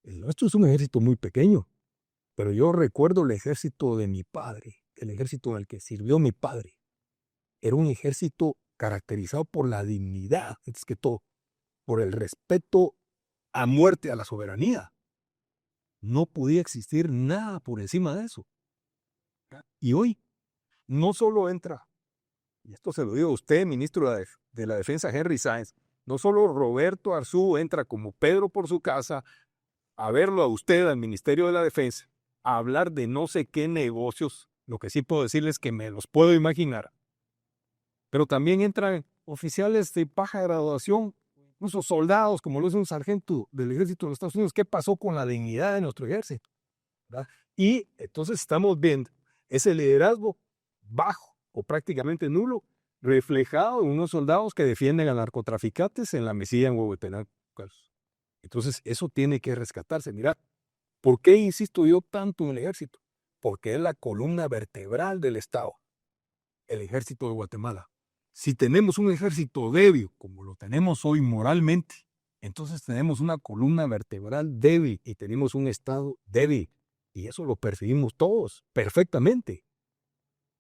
El nuestro es un ejército muy pequeño. Pero yo recuerdo el ejército de mi padre, el ejército en el que sirvió mi padre. Era un ejército caracterizado por la dignidad, antes que todo, por el respeto a muerte a la soberanía. No podía existir nada por encima de eso. Y hoy no solo entra, y esto se lo digo a usted, ministro de la Defensa Henry Sáenz, no solo Roberto Arzú entra como Pedro por su casa a verlo a usted al Ministerio de la Defensa, a hablar de no sé qué negocios, lo que sí puedo decirles que me los puedo imaginar, pero también entran oficiales de baja graduación, incluso soldados, como lo es un sargento del ejército de los Estados Unidos. ¿Qué pasó con la dignidad de nuestro ejército? ¿Verdad? Y entonces estamos viendo ese liderazgo bajo o prácticamente nulo, reflejado en unos soldados que defienden a narcotraficantes en la Mesilla, en Huehuetenango. Entonces eso tiene que rescatarse. Mira, ¿por qué insisto yo tanto en el ejército? Porque es la columna vertebral del Estado, el ejército de Guatemala. Si tenemos un ejército débil, como lo tenemos hoy moralmente, entonces tenemos una columna vertebral débil y tenemos un Estado débil. Y eso lo percibimos todos perfectamente.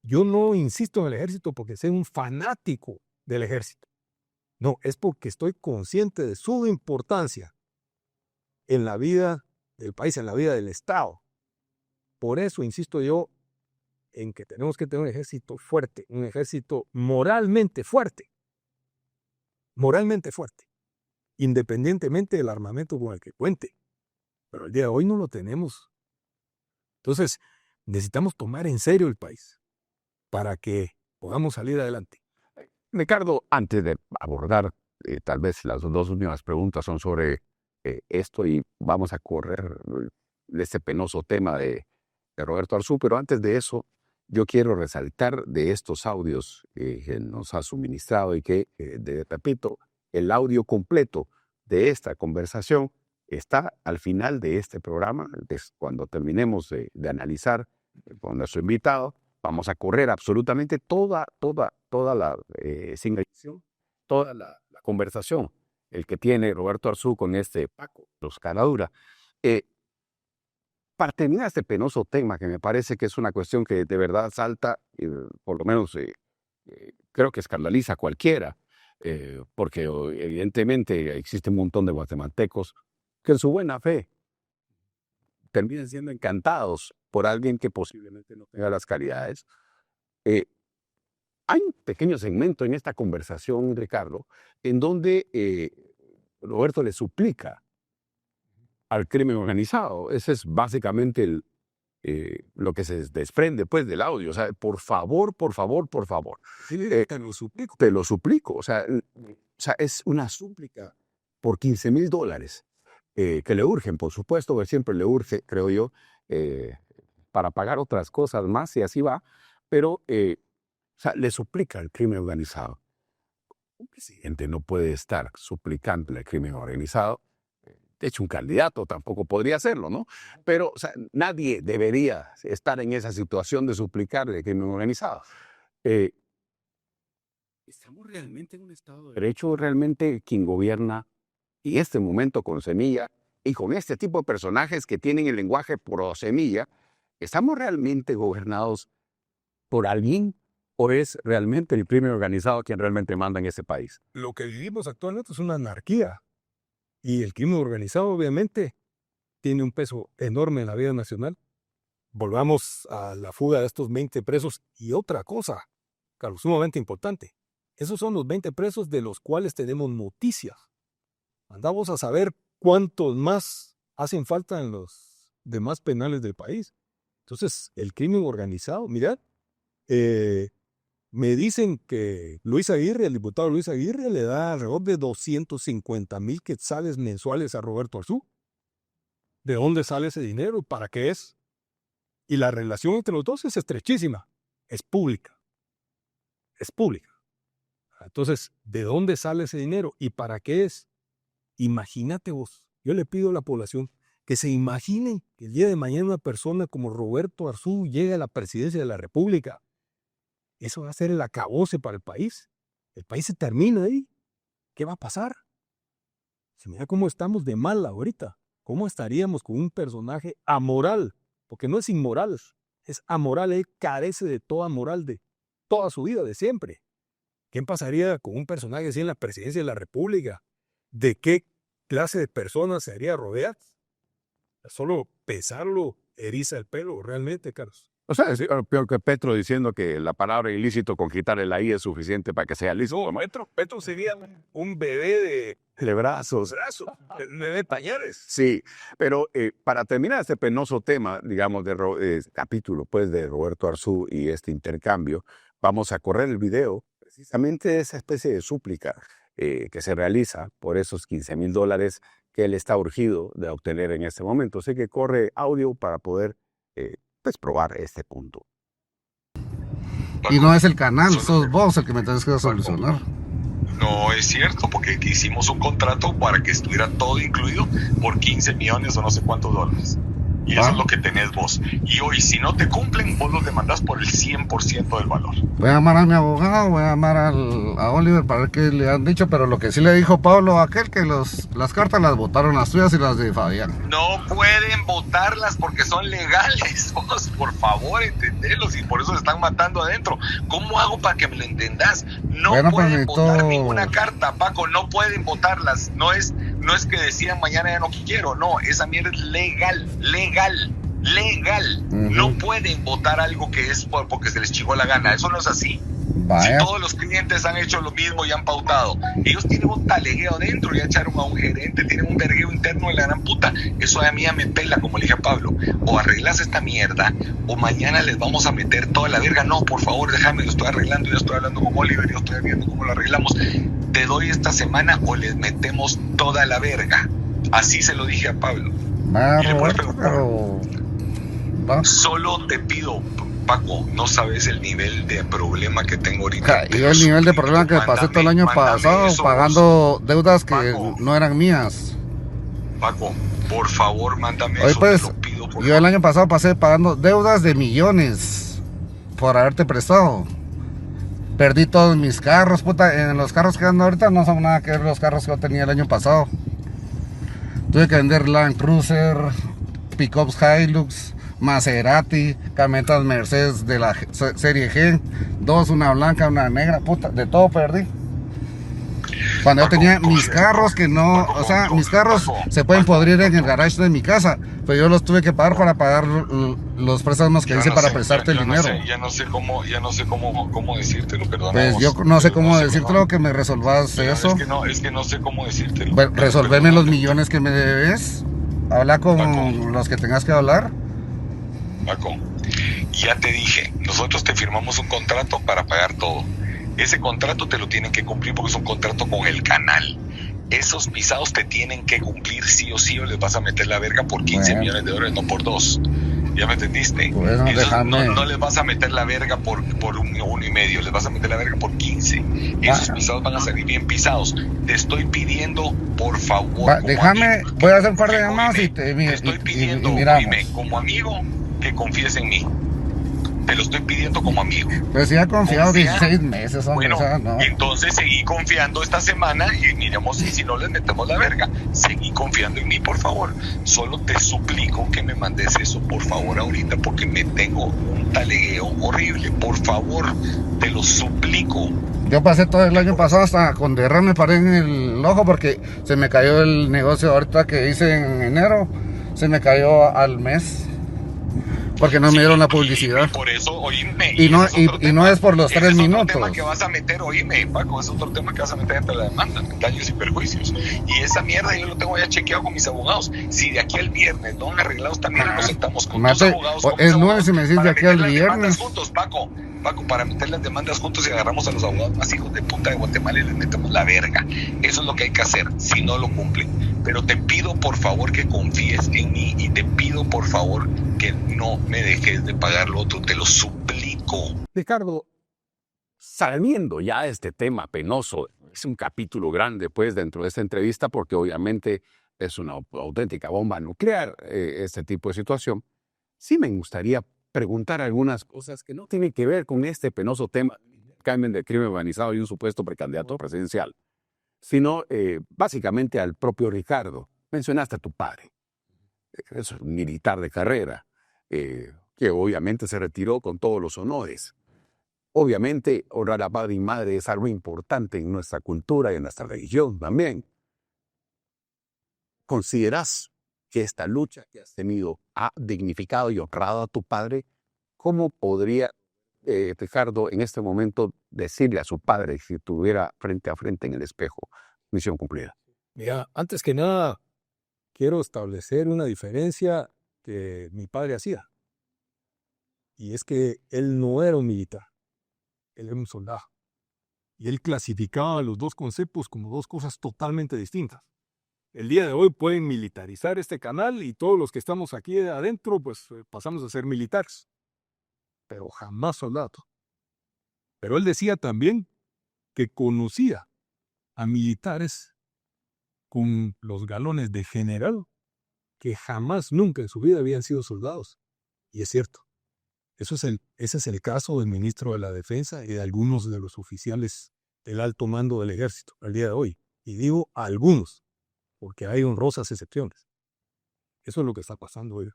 Yo no insisto en el ejército porque sea un fanático del ejército. No, es porque estoy consciente de su importancia en la vida del país, en la vida del Estado. Por eso insisto yo en que tenemos que tener un ejército fuerte, un ejército moralmente fuerte, independientemente del armamento con el que cuente. Pero el día de hoy no lo tenemos. Entonces, necesitamos tomar en serio el país para que podamos salir adelante. Ricardo, antes de abordar tal vez las dos últimas preguntas son sobre esto y vamos a correr este penoso tema de Roberto Arzú, pero antes de eso, yo quiero resaltar de estos audios que nos ha suministrado y que, repito, el audio completo de esta conversación está al final de este programa. Cuando terminemos de analizar con nuestro invitado, vamos a correr absolutamente toda la significación, toda la conversación, el que tiene Roberto Arzú con este Paco, los Caradura. Para terminar este penoso tema, que me parece que es una cuestión que de verdad salta, por lo menos creo que escandaliza a cualquiera, porque evidentemente existe un montón de guatemaltecos que en su buena fe terminan siendo encantados por alguien que posiblemente no tenga las calidades. Hay un pequeño segmento en esta conversación, Ricardo, en donde Roberto le suplica al crimen organizado. Ese es básicamente lo que se desprende pues, del audio. O sea, por favor. Sí, te lo suplico. Te lo suplico. O sea, es una súplica por $15,000 que le urgen, por supuesto, que siempre le urge, creo yo, para pagar otras cosas más y así va. Pero le suplica al crimen organizado. Un presidente no puede estar suplicándole al crimen organizado. De hecho, un candidato tampoco podría hacerlo, ¿no? Pero nadie debería estar en esa situación de suplicarle al crimen organizado. ¿Estamos realmente en un Estado de Derecho? ¿Realmente quien gobierna en este momento con Semilla y con este tipo de personajes que tienen el lenguaje pro Semilla, estamos realmente gobernados por alguien o es realmente el crimen organizado quien realmente manda en ese país? Lo que vivimos actualmente es una anarquía. Y el crimen organizado, obviamente, tiene un peso enorme en la vida nacional. Volvamos a la fuga de estos 20 presos. Y otra cosa, Carlos, sumamente importante, Esos son los 20 presos de los cuales tenemos noticias. Andamos a saber cuántos más hacen falta en los demás penales del país. Entonces, el crimen organizado, mirad, me dicen que Luis Aguirre, el diputado Luis Aguirre, le da alrededor de 250,000 quetzales mensuales a Roberto Arzú. ¿De dónde sale ese dinero? ¿Para qué es? Y la relación entre los dos es estrechísima, es pública. Es pública. Entonces, ¿de dónde sale ese dinero y para qué es? Imagínate vos, yo le pido a la población que se imaginen que el día de mañana una persona como Roberto Arzú llegue a la presidencia de la República. Eso va a ser el acabose para el país. El país se termina ahí. ¿Qué va a pasar? Se mira cómo estamos de mal ahorita. ¿Cómo estaríamos con un personaje amoral? Porque no es inmoral, es amoral. Él carece de toda moral de toda su vida, de siempre. ¿Qué pasaría con un personaje así en la presidencia de la República? ¿De qué clase de personas se haría rodear? Solo pensarlo eriza el pelo, realmente, Carlos. O sea, es peor que Petro diciendo que la palabra ilícito con quitarle la I es suficiente para que sea lícito. Petro sería un bebé de brazos. Un bebé de pañales. Sí, pero para terminar este penoso tema, digamos, capítulo pues, de Roberto Arzú y este intercambio, vamos a correr el video precisamente de esa especie de súplica que se realiza por esos $15,000 que él está urgido de obtener en este momento. Así que corre audio para poder pues probar este punto. Y no es el canal, sos vos el que me tenés que solucionar. No es cierto, porque hicimos un contrato para que estuviera todo incluido por 15 millones o no sé cuántos dólares. Y eso es lo que tenés vos. Y hoy, si no te cumplen, vos los demandás por el 100% del valor. Voy a llamar a mi abogado, voy a llamar a Oliver para ver qué le han dicho, pero lo que sí le dijo Pablo a aquel, que las cartas las votaron las tuyas y las de Fabián. No pueden votarlas porque son legales, vos, por favor, entendelos, y por eso se están matando adentro. ¿Cómo hago para que me lo entendás? No pueden votar ninguna carta, Paco, no pueden votarlas. No es que decían mañana ya no quiero, no, esa mierda es legal. No pueden votar algo que es porque se les chingó la gana. Eso no es así. Vaya. Si todos los clientes han hecho lo mismo y han pautado, ellos tienen un talegueo dentro, ya echaron a un gerente, tienen un vergueo interno de la gran puta. Eso a mí ya me pela, como le dije a Pablo. O arreglas esta mierda o mañana les vamos a meter toda la verga. No, por favor, déjame, lo estoy arreglando, yo estoy hablando con Oliver, yo estoy viendo cómo lo arreglamos. Te doy esta semana o les metemos toda la verga. Así se lo dije a Pablo. Solo te pido, Paco, no sabes el nivel de problema que tengo ahorita. Y el nivel de problema que pasé todo el año pasado pagando deudas que Paco, no eran mías. Paco, por favor, mándame Oye, eso, pues, te lo pido, por yo favor. el año pasado pasé pagando deudas de millones por haberte prestado. Perdí todos mis carros, puta. En los carros que ando ahorita no son nada que ver los carros que yo tenía el año pasado. Tuve que vender Land Cruiser, pickups Hilux, Maserati, camionetas Mercedes de la serie G, dos, una blanca, una negra, puta, de todo perdí. Cuando Paco, yo tenía mis carros que no, Paco, o sea, Paco, mis carros Paco, se pueden Paco, podrir en el garage de mi casa, pero yo los tuve que pagar para pagar los préstamos que hice para prestarte el dinero. Ya no sé cómo decírtelo, perdón. Pues yo no sé cómo decírtelo, que me resolvas eso. Es que no sé cómo decírtelo. Bueno, resolverme los millones que me debes. Habla con Paco, los que tengas que hablar. Paco, ya te dije, nosotros te firmamos un contrato para pagar todo. Ese contrato te lo tienen que cumplir porque es un contrato con el canal. Esos pisados te tienen que cumplir sí o sí, o les vas a meter la verga por 15 millones de dólares, no por 2. ¿Ya me entendiste? Pues no les vas a meter la verga por 1.5, les vas a meter la verga por 15. Esos pisados van a salir bien pisados. Te estoy pidiendo, por favor. Déjame, voy a hacer un par de llamadas y te estoy pidiendo, como amigo, que confíes en mí. Te lo estoy pidiendo como amigo. Pues sí, ha confiado 16 meses, hombre. Bueno, o sea, no. entonces seguí confiando esta semana y miremos si no les metemos la verga. Seguí confiando en mí, por favor. Solo te suplico que me mandes eso, por favor, ahorita, porque me tengo un talegueo horrible. Por favor, te lo suplico. Yo pasé todo el año pasado hasta con derrame, paré en el ojo porque se me cayó el negocio ahorita que hice en enero. Se me cayó al mes. Porque no me dieron la publicidad. Y por eso, oíme. Y no, ese es otro y no tema. es por los Ese 3 es otro minutos. tema que vas a meter, oíme, Paco, es otro tema que vas a meter entre la demanda, daños y perjuicios. Y esa mierda yo lo tengo ya chequeado con mis abogados. Si de aquí al viernes no han arreglado esta mierda, nos sentamos con tus abogados. Con Es mis lunes y me decís de aquí al viernes. Juntos, Paco, para meter las demandas juntos y agarramos a los abogados más hijos de puta de Guatemala y les metemos la verga. Eso es lo que hay que hacer, si no lo cumplen. Pero te pido por favor que confíes en mí y te pido por favor que no me dejes de pagar lo otro, te lo suplico. Ricardo, saliendo ya de este tema penoso, es un capítulo grande pues dentro de esta entrevista porque obviamente es una auténtica bomba nuclear este tipo de situación. Sí me gustaría preguntar algunas cosas que no tienen que ver con este penoso tema del crimen organizado y un supuesto precandidato presidencial, sino básicamente al propio Ricardo. Mencionaste a tu padre, es un militar de carrera, que obviamente se retiró con todos los honores. Obviamente, honrar a padre y madre es algo importante en nuestra cultura y en nuestra religión también. ¿Consideras que esta lucha que has tenido ha dignificado y honrado a tu padre? ¿Cómo podría Ricardo en este momento decirle a su padre si estuviera frente a frente en el espejo? Misión cumplida. Mira, antes que nada, quiero establecer una diferencia que mi padre hacía. Y es que él no era un militar, él era un soldado. Y él clasificaba los dos conceptos como dos cosas totalmente distintas. El día de hoy pueden militarizar este canal y todos los que estamos aquí adentro, pues pasamos a ser militares. Pero jamás soldado. Pero él decía también que conocía a militares con los galones de general que jamás, nunca en su vida habían sido soldados. Y es cierto. Ese es el caso del ministro de la Defensa y de algunos de los oficiales del alto mando del ejército al día de hoy. Y digo algunos, porque hay honrosas excepciones. Eso es lo que está pasando hoy.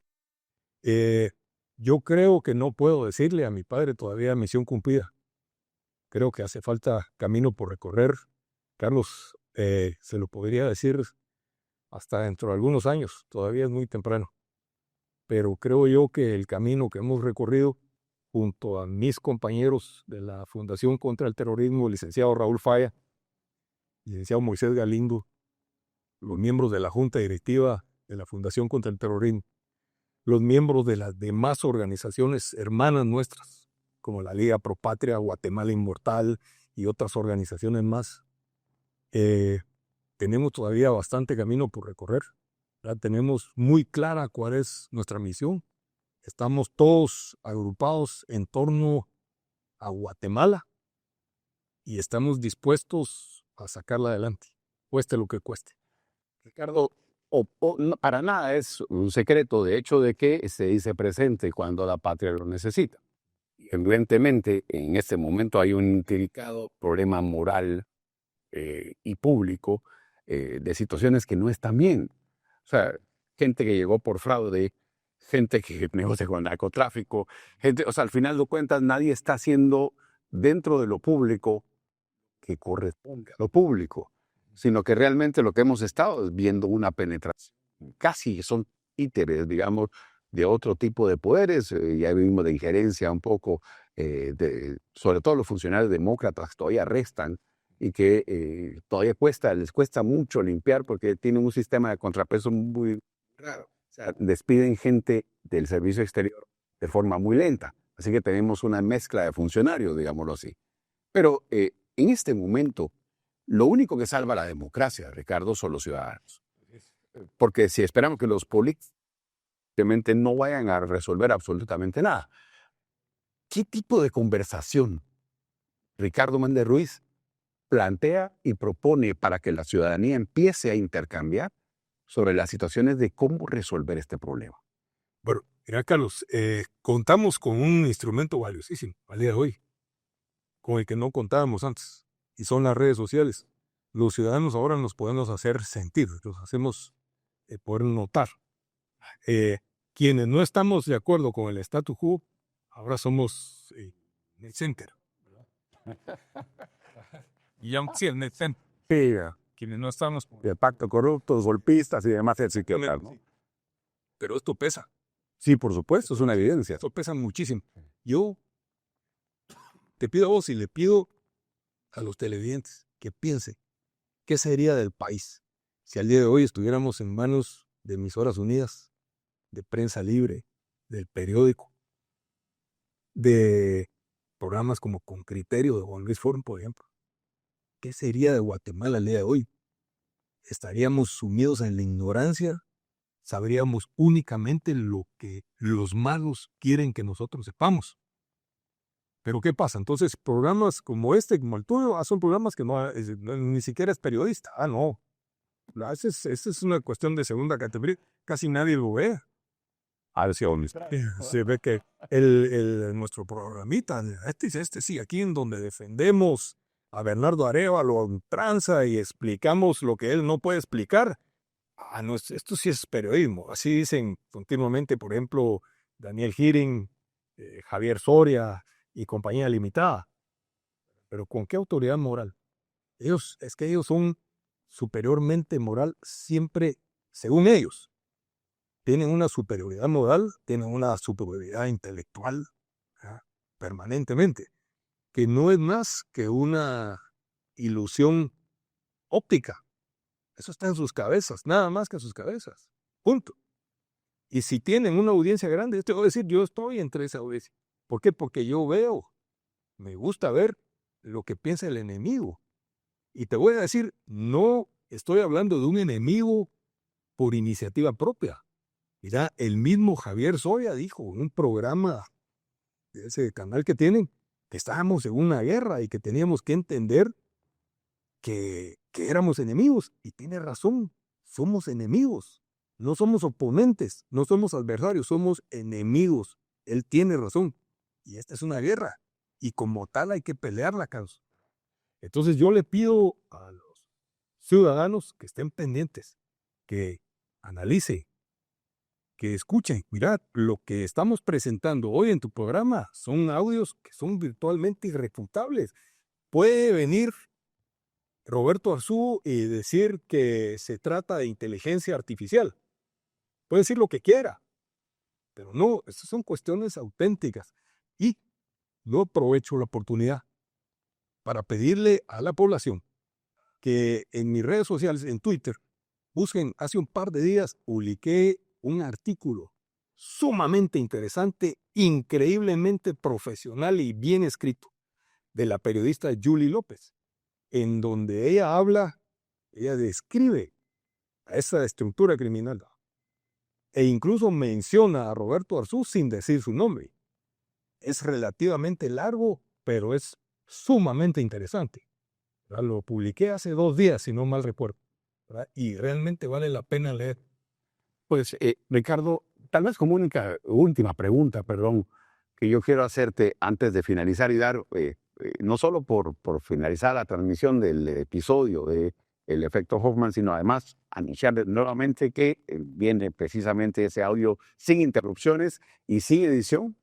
Yo creo que no puedo decirle a mi padre todavía misión cumplida. Creo que hace falta camino por recorrer. Carlos, se lo podría decir hasta dentro de algunos años. Todavía es muy temprano. Pero creo yo que el camino que hemos recorrido junto a mis compañeros de la Fundación contra el Terrorismo, el licenciado Raúl Falla, el licenciado Moisés Galindo, los miembros de la Junta Directiva de la Fundación contra el Terrorismo, los miembros de las demás organizaciones hermanas nuestras, como la Liga Pro Patria, Guatemala Inmortal y otras organizaciones más, tenemos todavía bastante camino por recorrer. ¿Verdad? Tenemos muy clara cuál es nuestra misión. Estamos todos agrupados en torno a Guatemala y estamos dispuestos a sacarla adelante, cueste lo que cueste. Ricardo, no, para nada es un secreto de hecho de que se dice presente cuando la patria lo necesita. Evidentemente, en este momento hay un delicado problema moral y público de situaciones que no están bien. O sea, gente que llegó por fraude, gente que negocia con el narcotráfico, o sea, al final de cuentas nadie está haciendo dentro de lo público que corresponde a lo público, sino que realmente lo que hemos estado es viendo una penetración. Casi son títeres, digamos, de otro tipo de poderes, ya vimos de injerencia un poco, sobre todo los funcionarios demócratas que todavía restan y que todavía les cuesta mucho limpiar porque tienen un sistema de contrapeso muy raro. O sea, despiden gente del servicio exterior de forma muy lenta. Así que tenemos una mezcla de funcionarios, digámoslo así. Pero en este momento, lo único que salva la democracia, Ricardo, son los ciudadanos. Porque si esperamos que los políticos no vayan a resolver absolutamente nada, ¿qué tipo de conversación Ricardo Méndez Ruiz plantea y propone para que la ciudadanía empiece a intercambiar sobre las situaciones de cómo resolver este problema? Bueno, mira, Carlos, contamos con un instrumento valiosísimo al día de hoy, con el que no contábamos antes, y son las redes sociales. Los ciudadanos ahora nos podemos hacer sentir, los hacemos poder notar. Quienes no estamos de acuerdo con el status quo, ahora somos net center. Y ya sí, el net center. Sí, Quienes no estamos de pacto corruptos, golpistas y demás, ¿no? Pero esto pesa. O Sí, por supuesto, es una evidencia. Eso pesa muchísimo. Yo te pido a vos y le pido a los televidentes que piensen qué sería del país si al día de hoy estuviéramos en manos de emisoras unidas, de prensa libre, del periódico, de programas como Con Criterio de Juan Luis Forn, por ejemplo. ¿Qué sería de Guatemala el día de hoy? ¿Estaríamos sumidos en la ignorancia? ¿Sabríamos únicamente lo que los malos quieren que nosotros sepamos? Pero ¿qué pasa? Entonces, programas como este, como el tuyo, son programas que ni siquiera es periodista. No. Esa es una cuestión de segunda categoría. Casi nadie lo ve. Se ve que nuestro programita, sí, aquí en donde defendemos a Bernardo Arévalo en tranza y explicamos lo que él no puede explicar. No, esto sí es periodismo. Así dicen continuamente, por ejemplo, Daniel Giring, Javier Soria y compañía limitada. Pero ¿con qué autoridad moral? Es que ellos son superiormente moral siempre, según ellos. Tienen una superioridad moral, tienen una superioridad intelectual, permanentemente, que no es más que una ilusión óptica. Eso está en sus cabezas, nada más que en sus cabezas. Punto. Y si tienen una audiencia grande, yo te voy a decir, yo estoy entre esa audiencia. ¿Por qué? Porque yo me gusta ver lo que piensa el enemigo. Y te voy a decir, no estoy hablando de un enemigo por iniciativa propia. Mira, el mismo Javier Soria dijo en un programa de ese canal que tienen que estábamos en una guerra y que teníamos que entender que éramos enemigos. Y tiene razón, somos enemigos. No somos oponentes, no somos adversarios, somos enemigos. Él tiene razón. Y esta es una guerra. Y como tal hay que pelearla, Carlos. Entonces yo le pido a los ciudadanos que estén pendientes, que analicen, que escuchen. Mirad, lo que estamos presentando hoy en tu programa son audios que son virtualmente irrefutables. Puede venir Roberto Arzú y decir que se trata de inteligencia artificial. Puede decir lo que quiera, pero no, estas son cuestiones auténticas. Y yo aprovecho la oportunidad para pedirle a la población que en mis redes sociales, en Twitter, busquen, hace un par de días publiqué un artículo sumamente interesante, increíblemente profesional y bien escrito, de la periodista Julie López, en donde ella describe a esa estructura criminal e incluso menciona a Roberto Arzú sin decir su nombre. Es relativamente largo, pero es sumamente interesante. ¿Verdad? Lo publiqué hace 2 días, si no mal recuerdo, ¿verdad? Y realmente vale la pena leer. Pues, Ricardo, tal vez como última pregunta, perdón, que yo quiero hacerte antes de finalizar y dar, no solo por finalizar la transmisión del episodio de El Efecto Hoffman, sino además anunciar nuevamente que viene precisamente ese audio sin interrupciones y sin edición,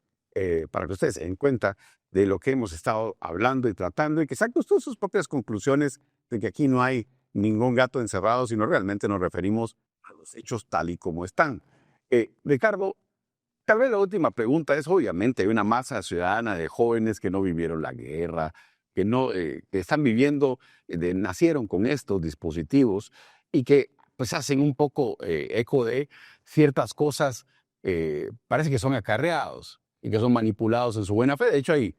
para que ustedes se den cuenta de lo que hemos estado hablando y tratando y que saquen ustedes sus propias conclusiones de que aquí no hay ningún gato encerrado, sino realmente nos referimos a los hechos tal y como están. Ricardo, tal vez la última pregunta es, obviamente, hay una masa ciudadana de jóvenes que no vivieron la guerra, que están viviendo, nacieron con estos dispositivos y que pues hacen un poco eco de ciertas cosas, parece que son acarreados y que son manipulados en su buena fe. De hecho, hay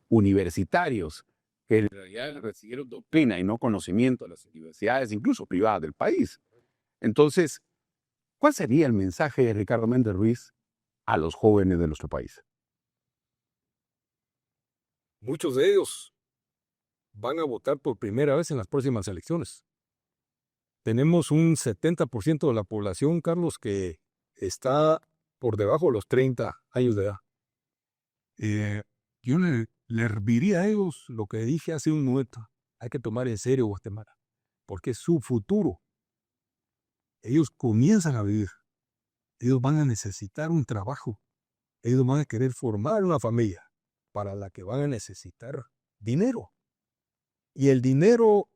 universitarios que en realidad recibieron doctrina y no conocimiento de las universidades, incluso privadas del país. Entonces, ¿cuál sería el mensaje de Ricardo Méndez Ruiz a los jóvenes de nuestro país? Muchos de ellos van a votar por primera vez en las próximas elecciones. Tenemos un 70% de la población, Carlos, que está por debajo de los 30 años de edad. Yo le diría a ellos lo que dije hace un momento. Hay que tomar en serio Guatemala, porque es su futuro. Ellos comienzan a vivir. Ellos van a necesitar un trabajo. Ellos van a querer formar una familia para la que van a necesitar dinero. Y el dinero,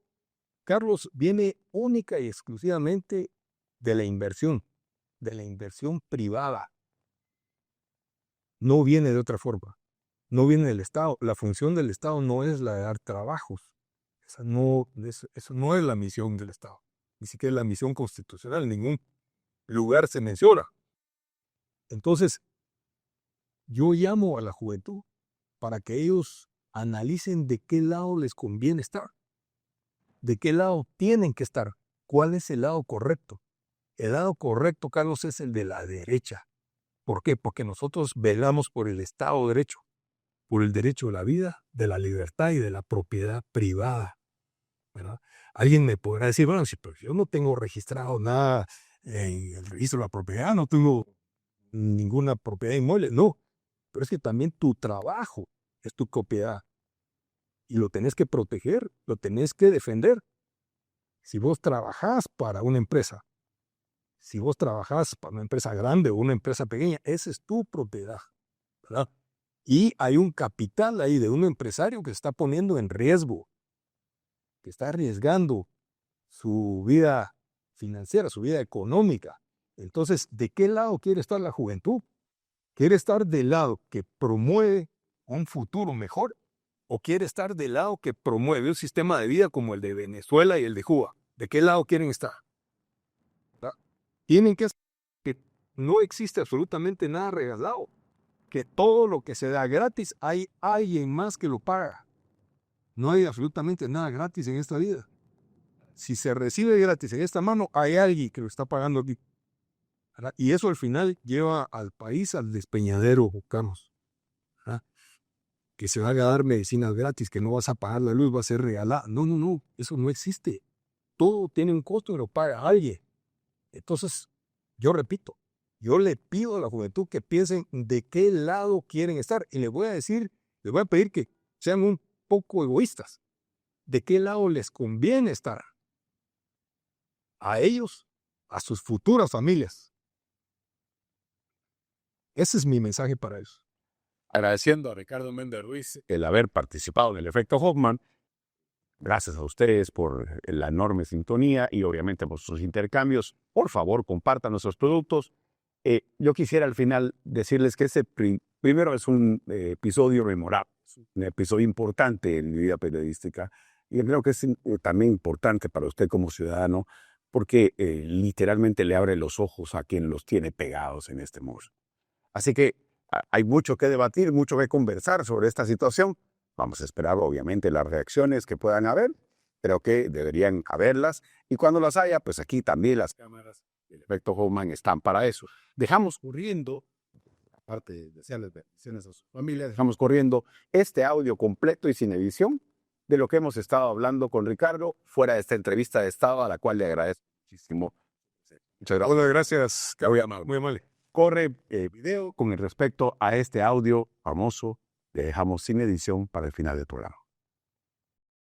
Carlos, viene única y exclusivamente de la inversión privada. no viene de otra forma. No viene del Estado. La función del Estado no es la de dar trabajos. Eso no es la misión del Estado. Ni siquiera es la misión constitucional. En ningún lugar se menciona. Entonces, yo llamo a la juventud para que ellos analicen de qué lado les conviene estar. De qué lado tienen que estar. ¿Cuál es el lado correcto? El lado correcto, Carlos, es el de la derecha. ¿Por qué? Porque nosotros velamos por el Estado de Derecho, por el derecho de la vida, de la libertad y de la propiedad privada, ¿verdad? Alguien me podrá decir, bueno, si pero yo no tengo registrado nada en el registro de la propiedad, no tengo ninguna propiedad inmueble. No, pero es que también tu trabajo es tu propiedad y lo tenés que proteger, lo tenés que defender. Si vos trabajás para una empresa, si vos trabajás para una empresa grande o una empresa pequeña, esa es tu propiedad, ¿verdad? Y hay un capital ahí de un empresario que se está poniendo en riesgo, que está arriesgando su vida financiera, su vida económica. Entonces, ¿de qué lado quiere estar la juventud? ¿Quiere estar del lado que promueve un futuro mejor o quiere estar del lado que promueve un sistema de vida como el de Venezuela y el de Cuba? ¿De qué lado quieren estar? ¿Verdad? Tienen que saber que no existe absolutamente nada regalado, que todo lo que se da gratis hay alguien más que lo paga. No hay absolutamente nada gratis en esta vida. Si se recibe gratis en esta mano, hay alguien que lo está pagando aquí. ¿Verdad? Y eso al final lleva al país al despeñadero, Carlos. ¿Verdad? Que se van a dar medicinas gratis, que no vas a pagar la luz, va a ser regalada. No, eso no existe. Todo tiene un costo y lo paga alguien. Entonces, yo repito, yo le pido a la juventud que piensen de qué lado quieren estar. Y les voy a pedir que sean un poco egoístas. ¿De qué lado les conviene estar? A ellos, a sus futuras familias. Ese es mi mensaje para ellos. Agradeciendo a Ricardo Méndez Ruiz el haber participado en el efecto Hoffman. Gracias a ustedes por la enorme sintonía y obviamente por sus intercambios. Por favor, compartan nuestros productos. Yo quisiera al final decirles que este primero es un episodio memorable, un episodio importante en mi vida periodística y creo que es también importante para usted como ciudadano porque literalmente le abre los ojos a quien los tiene pegados en este muro. Así que hay mucho que debatir, mucho que conversar sobre esta situación. Vamos a esperar, obviamente, las reacciones que puedan haber. Creo que deberían haberlas. Y cuando las haya, pues aquí también las cámaras del efecto Hoffman están para eso. Dejamos corriendo, aparte de desearles bendiciones a su familia, dejamos corriendo este audio completo y sin edición de lo que hemos estado hablando con Ricardo fuera de esta entrevista de Estado, a la cual le agradezco muchísimo. Muchas gracias. Bueno, gracias. Muy amable. Muy amable. Corre video con respecto a este audio famoso. Le dejamos sin edición para el final del programa.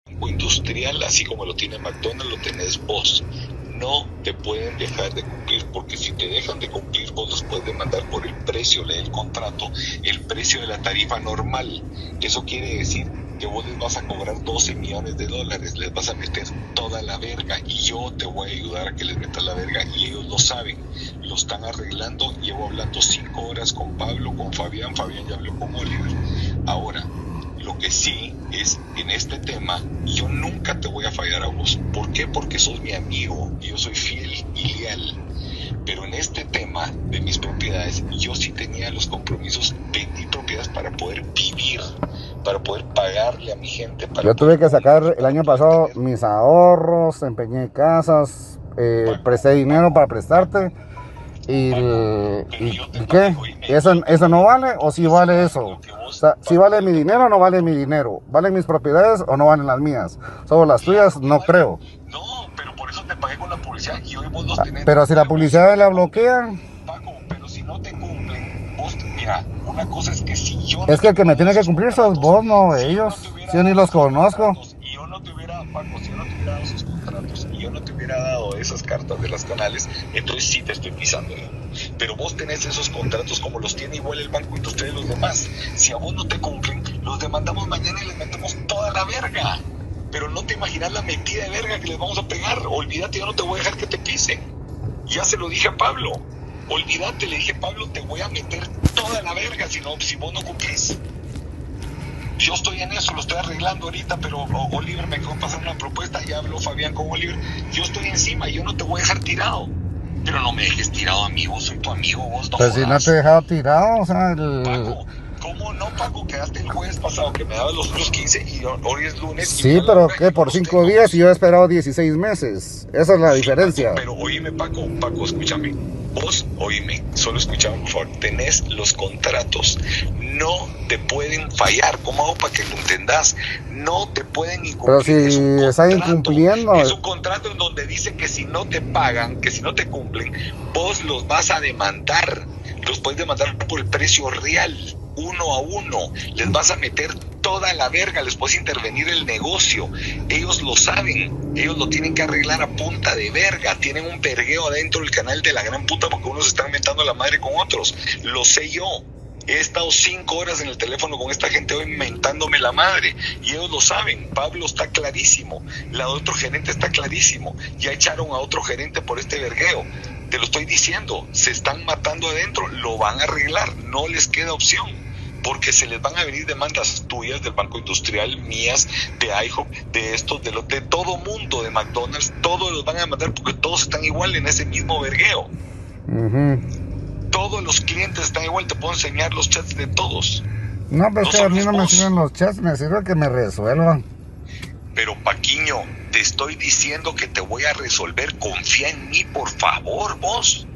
Industrial, así como lo tiene McDonald's, lo tenés vos. No te pueden dejar de cumplir, porque si te dejan de cumplir, vos los puedes demandar por el precio, lee el contrato, el precio de la tarifa normal. Eso quiere decir que vos les vas a cobrar $12 millones, les vas a meter toda la verga y yo te voy a ayudar a que les metas la verga y ellos lo saben, lo están arreglando. Llevo hablando 5 horas con Pablo, con Fabián ya habló con Oliver. Ahora, lo que sí es, en este tema, yo nunca te voy a fallar a vos. ¿Por qué? Porque sos mi amigo y yo soy fiel y leal. Pero en este tema de mis propiedades, yo sí tenía los compromisos, vendí propiedades para poder vivir, para poder pagarle a mi gente. Yo tuve que sacar el año pasado mis ahorros, empeñé casas, presté dinero para prestarte. ¿Y qué? ¿Eso no vale o sí vale eso? O sea, ¿sí vale mi dinero o no vale mi dinero? ¿Valen mis propiedades o no valen las mías? ¿Solo las tuyas? No creo. No, pero por eso te pagué con la publicidad y hoy vos los tenés. Pero si la publicidad la bloquean. Paco, pero si no te cumplen, vos, mira, una cosa es que si yo... Es que el que me tiene que cumplir sos vos, no ellos. Si yo ni los conozco. Y yo no te hubiera, Paco, si yo no te hubiera dado esos contratos y yo no te hubiera dado esas cartas de las canales, entonces sí te estoy pisando yo. Pero vos tenés esos contratos como los tiene igual el Banco Industrial y los demás. Si a vos no te cumplen, los demandamos mañana y les metemos toda la verga. Pero no te imaginas la metida de verga que les vamos a pegar. Olvídate, yo no te voy a dejar que te pisen. Ya se lo dije a Pablo. Olvídate, le dije, Pablo, te voy a meter toda la verga si vos no cumplís. Yo estoy en eso, lo estoy arreglando ahorita, pero Oliver me acabó de pasar una propuesta, ya habló Fabián con Oliver. Yo estoy encima, yo no te voy a dejar tirado. Pero no me dejes tirado, amigo, soy tu amigo, vos no Pues si no te he dejado tirado, o sea, Paco, ¿cómo no, Paco? Quedaste el jueves pasado que me dabas los otros 15 y hoy es lunes. Sí, pero ¿qué? Por 5 días y yo he esperado 16 meses. Esa es la diferencia. Paco, pero oíme, Paco, escúchame. Vos, oíme, solo escúchame, por favor. Tenés los contratos. No te pueden fallar. ¿Cómo hago para que lo entendás? No te pueden incumplir. Pero si están incumpliendo. Es un contrato en donde dice que si no te pagan, que si no te cumplen, vos los vas a demandar. Los puedes demandar por el precio real, 1 a 1. Les vas a meter toda la verga, les puedes intervenir el negocio. Ellos lo saben, ellos lo tienen que arreglar a punta de verga. Tienen un vergueo adentro del canal de la gran puta porque unos están mentando la madre con otros. Lo sé yo. He estado 5 horas en el teléfono con esta gente hoy mentándome la madre y ellos lo saben. Pablo está clarísimo, la otro gerente está clarísimo. Ya echaron a otro gerente por este vergueo. Te lo estoy diciendo, se están matando adentro, lo van a arreglar, no les queda opción, porque se les van a venir demandas tuyas del Banco Industrial, mías, de IHOP, de estos, de todo mundo, de McDonald's, todos los van a demandar porque todos están igual en ese mismo vergueo. Todos los clientes están igual, te puedo enseñar los chats de todos. No, pero es que a mí no me sirven los chats, me sirve que me resuelvan. Pero Paquiño, te estoy diciendo que te voy a resolver, confía en mí, por favor, vos.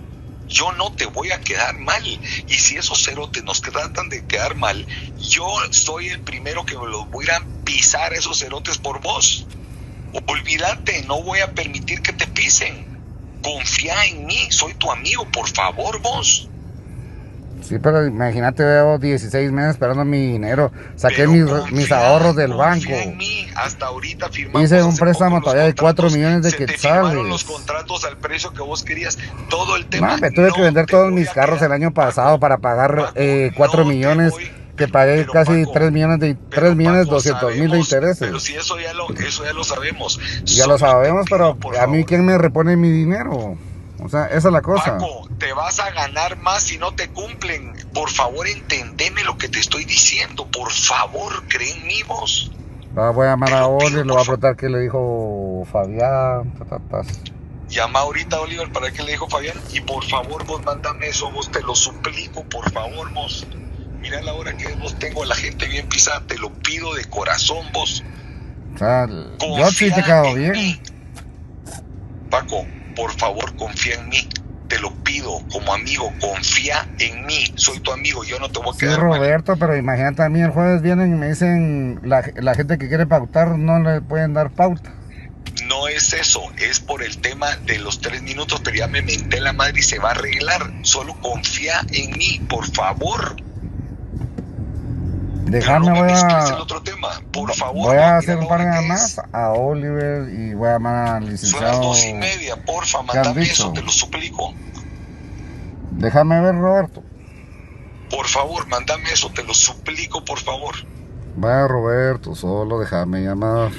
Yo no te voy a quedar mal. Y si esos cerotes nos tratan de quedar mal, yo soy el primero que los voy a ir a pisar a esos cerotes por vos. Olvídate, no voy a permitir que te pisen. Confía en mí, soy tu amigo, por favor, vos. Sí, pero imagínate, veo 16 meses esperando mi dinero. Saqué mis ahorros del banco. En mí. Hasta ahorita firmamos. Hice un préstamo todavía de 4 millones de quetzales. Se te firmaron los contratos al precio que vos querías. Todo el tema. No, me tuve que vender todos mis carros el año pasado para pagar 4 millones. Que pagué casi 3 millones 200,000 de intereses. Pero si eso ya lo sabemos. Ya lo sabemos, pero a mí ¿quién me repone mi dinero? O sea, esa es la cosa. Paco, te vas a ganar más si no te cumplen. Por favor, entendeme lo que te estoy diciendo. Por favor, cree en mí, vos. Voy a llamar a Oliver, le voy a preguntar qué le dijo Fabián. Llama ahorita a Oliver para que le dijo Fabián. Y por favor, vos mándame eso, vos, te lo suplico, por favor, vos. Mira la hora que vos tengo a la gente bien pisada, te lo pido de corazón, vos. O sea, yo sí te quedo bien. Mí. Paco, por favor, confía en mí. Te lo pido como amigo, confía en mí. Soy tu amigo, yo no te voy a quedar mal. Sí, Roberto, pero imagínate, a mí el jueves vienen y me dicen, la gente que quiere pautar no le pueden dar pauta. No es eso, es por el tema de los 3 minutos, pero ya me menté la madre y se va a arreglar. Solo confía en mí, por favor. Déjame, voy a... otro tema. Por favor, voy a hacer un par de llamadas a Oliver y voy a llamar al licenciado. Son las 2:30, porfa, mándame eso, te lo suplico. Déjame ver, Roberto. Por favor, mándame eso, te lo suplico, por favor. Vaya, Roberto, solo déjame llamar.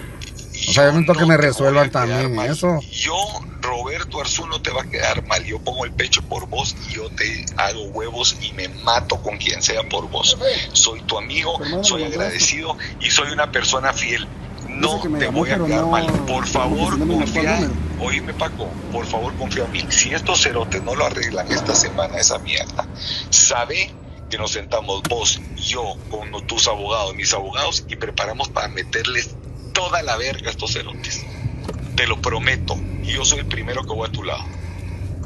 O sea, yo necesito que me resuelvan también eso. Yo, Roberto Arzú, no te va a quedar mal. Yo pongo el pecho por vos y yo te hago huevos y me mato con quien sea por vos. Soy tu amigo, soy agradecido y soy una persona fiel. No te voy a quedar mal. Por favor, confía. Oíme, Paco, por favor, confía en mí. Si estos cerotes no lo arreglan esta semana, esa mierda, sabe que nos sentamos vos, yo, con tus abogados, mis abogados, y preparamos para meterles toda la verga a estos cerotes. Te lo prometo. Y yo soy el primero que voy a tu lado.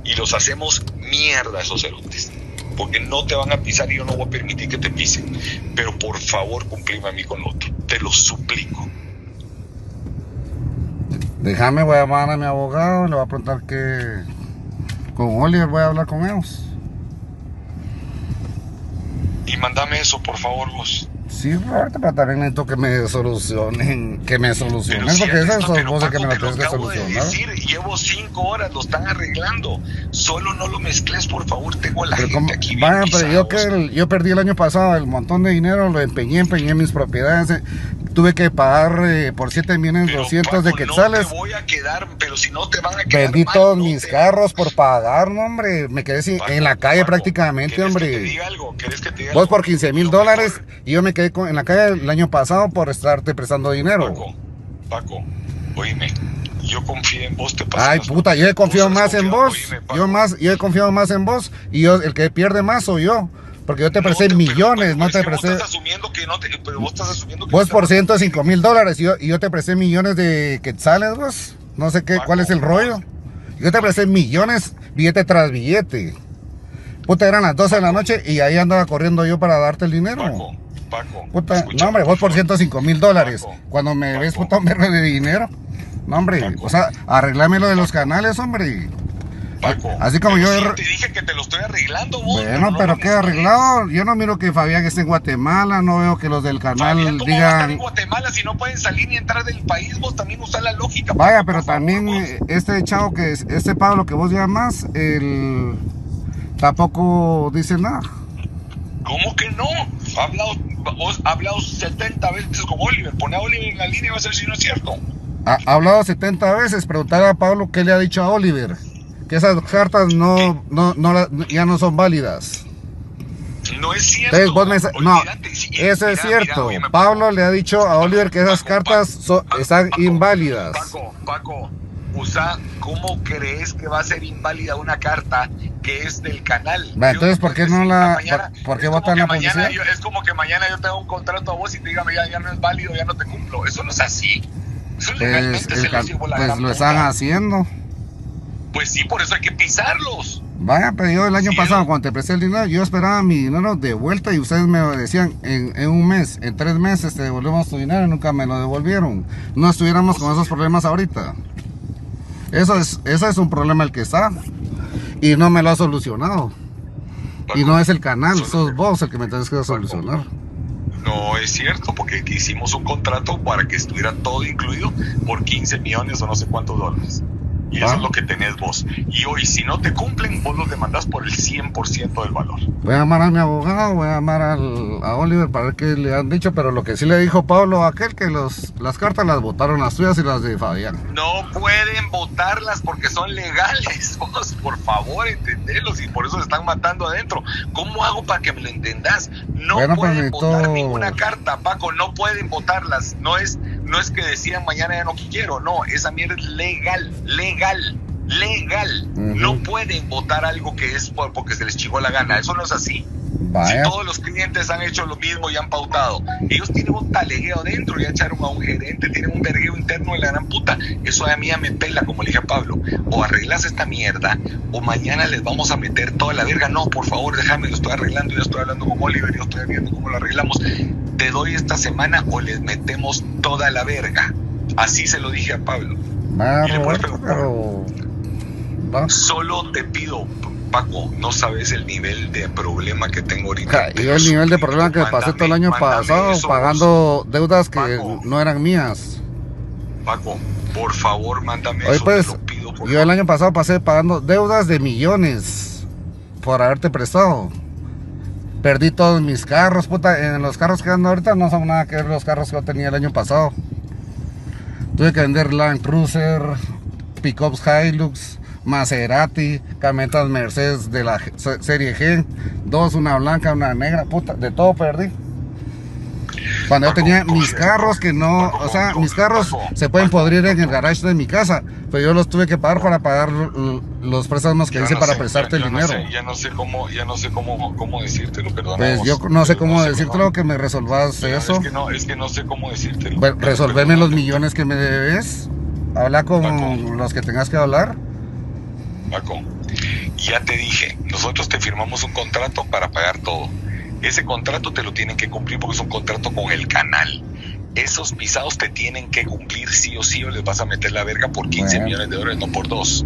Y los hacemos mierda a esos cerotes. Porque no te van a pisar y yo no voy a permitir que te pisen. Pero por favor, cumplime a mí con lo otro. Te lo suplico. Déjame, voy a llamar a mi abogado, le voy a preguntar que... Con Oliver voy a hablar con ellos. Y mándame eso, por favor, vos. Sí, Roberto, pero también necesito que me solucionen, porque esas son cosas que me las tienes que solucionar. Llevo 5 horas, lo están arreglando. Solo no lo mezcles, por favor, tengo a la gente aquí. Pero yo perdí el año pasado el montón de dinero, lo empeñé mis propiedades. tuve que pagar por 7.200.000 de Paco, quetzales. No te voy a quedar, pero si no te van a quedar Vendí mal, todos no mis te- carros por pagar, no, hombre. Me quedé Paco, en la calle Paco, prácticamente, ¿quieres que te hombre. diga algo? ¿Quieres que te diga Vos algo? por 15.000 Lo dólares mejor, y yo me quedé en la calle el año pasado por estarte prestando dinero. Paco, oíme, yo confié en vos, te pasé Ay, las puta, cosas. yo he confiado Vos has más en confiado, vos. oíme, Paco. Yo he confiado más en vos y el que pierde más soy yo. Porque yo te No presté te- millones, pero no es te que vos presté. estás asumiendo que no te, pero vos estás asumiendo que Vos no te por vas a- 105.000 dólares y yo te presté millones de quetzales, vos. No sé qué, Paco, cuál es el rollo. Yo te presté millones, billete tras billete. Puta, eran las 12 de la noche y ahí andaba corriendo yo para darte el dinero. Paco, Puta, escúchame, no, hombre, vos por favor. 105.000 dólares. Paco, Cuando me ves, Paco. puta, un vergo de dinero. No, hombre, Paco. o sea, arreglame lo de los canales, hombre. Paco, Así como pero yo sí te dije que te lo estoy arreglando, vos. Bueno, no pero lo queda necesitas. arreglado. Yo no miro que Fabián esté en Guatemala, no veo que los del canal Fabián, ¿cómo va a estar en digan... Guatemala si no pueden salir ni entrar del país? Vos también usás la lógica. Vaya, Paco, pero por favor, también vos. este chavo este Pablo que vos llamas, tampoco dice nada. ¿Cómo que no? Vos has hablado 70 veces con Oliver. Pone a Oliver en la línea y va a ser si no es cierto. Ha hablado 70 veces, preguntar a Pablo qué le ha dicho a Oliver. Que esas cartas ya no son válidas. No es cierto. Entonces vos no, Olvídate, sí, eso es mira, cierto. óyeme, Pablo le ha dicho a Oliver que esas Paco, cartas están Paco, inválidas. Paco, ¿cómo crees que va a ser inválida una carta que es del canal? Va, entonces, ¿por qué no por qué es como votan que la mañana publicidad? es como que mañana yo tengo un contrato a vos y te diga, mira, ya no es válido, ya no te cumplo. Eso no es así. Eso Pues, legalmente se les llevó la pues gran lo están puta. haciendo. Pues sí, por eso hay que pisarlos. Vaya, pero yo el año Sí, pasado cuando te presté el dinero, yo esperaba mi dinero de vuelta y ustedes me decían en un mes, en 3 meses te devolvemos tu dinero y nunca me lo devolvieron. No estuviéramos con esos problemas ahorita. Eso es un problema el que está y no me lo ha solucionado. Y no es el canal, sos vos el que me tenés que solucionar. No es cierto, porque hicimos un contrato para que estuviera todo incluido por 15 millones o no sé cuántos dólares. Y eso es lo que tenés vos. Y hoy, si no te cumplen, vos los demandás por el 100% del valor. Voy a llamar a mi abogado, voy a llamar a Oliver para ver qué le han dicho, pero lo que sí le dijo Pablo a aquel que las cartas las votaron las tuyas y las de Fabián. No pueden votarlas porque son legales. Vos, por favor, entendelos, y por eso se están matando adentro. ¿Cómo hago para que me lo entendás? No Bueno, pueden pues, votar necesito- ninguna carta, Paco. No pueden votarlas. No es que decían mañana ya no quiero. No, esa mierda es legal. No pueden votar algo que es porque se les chingó la gana. Eso no es así. Vaya. Si todos los clientes han hecho lo mismo y han pautado, ellos tienen un talegueo dentro, ya echaron a un gerente, tienen un vergueo interno de la gran puta. Eso a mí ya me pela, como le dije a Pablo. O arreglas esta mierda, o mañana les vamos a meter toda la verga. No, por favor, déjame, lo estoy arreglando, yo estoy hablando con Oliver, yo estoy viendo cómo lo arreglamos. Te doy esta semana o les metemos toda la verga. Así se lo dije a Pablo. Vaya, Y le Roberto, vuelvo- pero... va. Solo te pido, Paco, no sabes el nivel de problema que tengo ahorita. Ja, y el nivel de problema que pasé todo el año pasado eso, pagando deudas que Paco. no eran mías. Paco, por favor, mándame Oye, eso, pues, te lo pido, por yo el favor. año pasado pasé pagando deudas de millones por haberte prestado. Perdí todos mis carros, puta. En los carros que ando ahorita no son nada que ver los carros que yo tenía el año pasado. Tuve que vender Land Cruiser, pickups Hilux, Maserati, camionetas Mercedes de la serie G, dos, una blanca, una negra, puta, de todo perdí. Cuando yo Paco, tenía mis confía, carros que no, Paco, o sea, Paco, mis carros Paco, se pueden Paco, podrir en el garage de mi casa, pero yo los tuve que pagar para pagar los préstamos que Ya hice no para sé, prestarte el ya no dinero. sé, ya no sé cómo decírtelo, perdón. Pues yo no sé cómo decírtelo, que me resolvas eso. Es que no sé cómo decírtelo. Bueno, resolverme los millones que me debes. Habla con Paco. los que tengas que hablar. Paco, ya te dije, nosotros te firmamos un contrato para pagar todo. Ese contrato te lo tienen que cumplir porque es un contrato con el canal. Esos pisados te tienen que cumplir sí o sí, o les vas a meter la verga por 15 Bueno. millones de dólares, no por 2.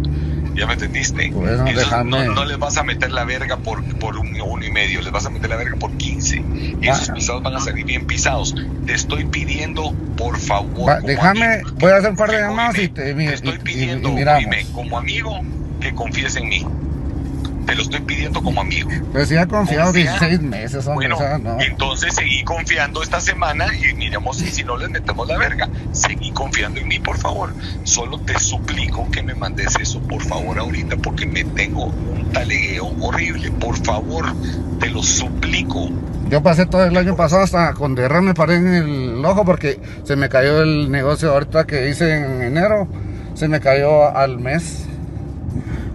¿Ya me entendiste? Pues, Entonces, déjame. no les vas a meter la verga por 1.5, les vas a meter la verga por 15. Esos Va. pisados van a salir bien pisados. Te estoy pidiendo, por favor. Va, como déjame, amigo, voy a hacer un par de que- llamadas oíme, y te estoy pidiendo, miramos. oíme, como amigo, que confíes en mí. te lo estoy pidiendo como amigo. Pero si ha confiado Confía. 16 meses, hombre, Bueno, o sea, no. entonces seguí confiando esta semana y miremos si no les metemos la verga. Seguí confiando en mí, por favor. Solo te suplico que me mandes eso, por favor, ahorita, porque me tengo un talegueo horrible. Por favor, te lo suplico. Yo pasé todo el año pasado hasta con derrame paré en el ojo porque se me cayó el negocio ahorita que hice en enero. Se me cayó al mes.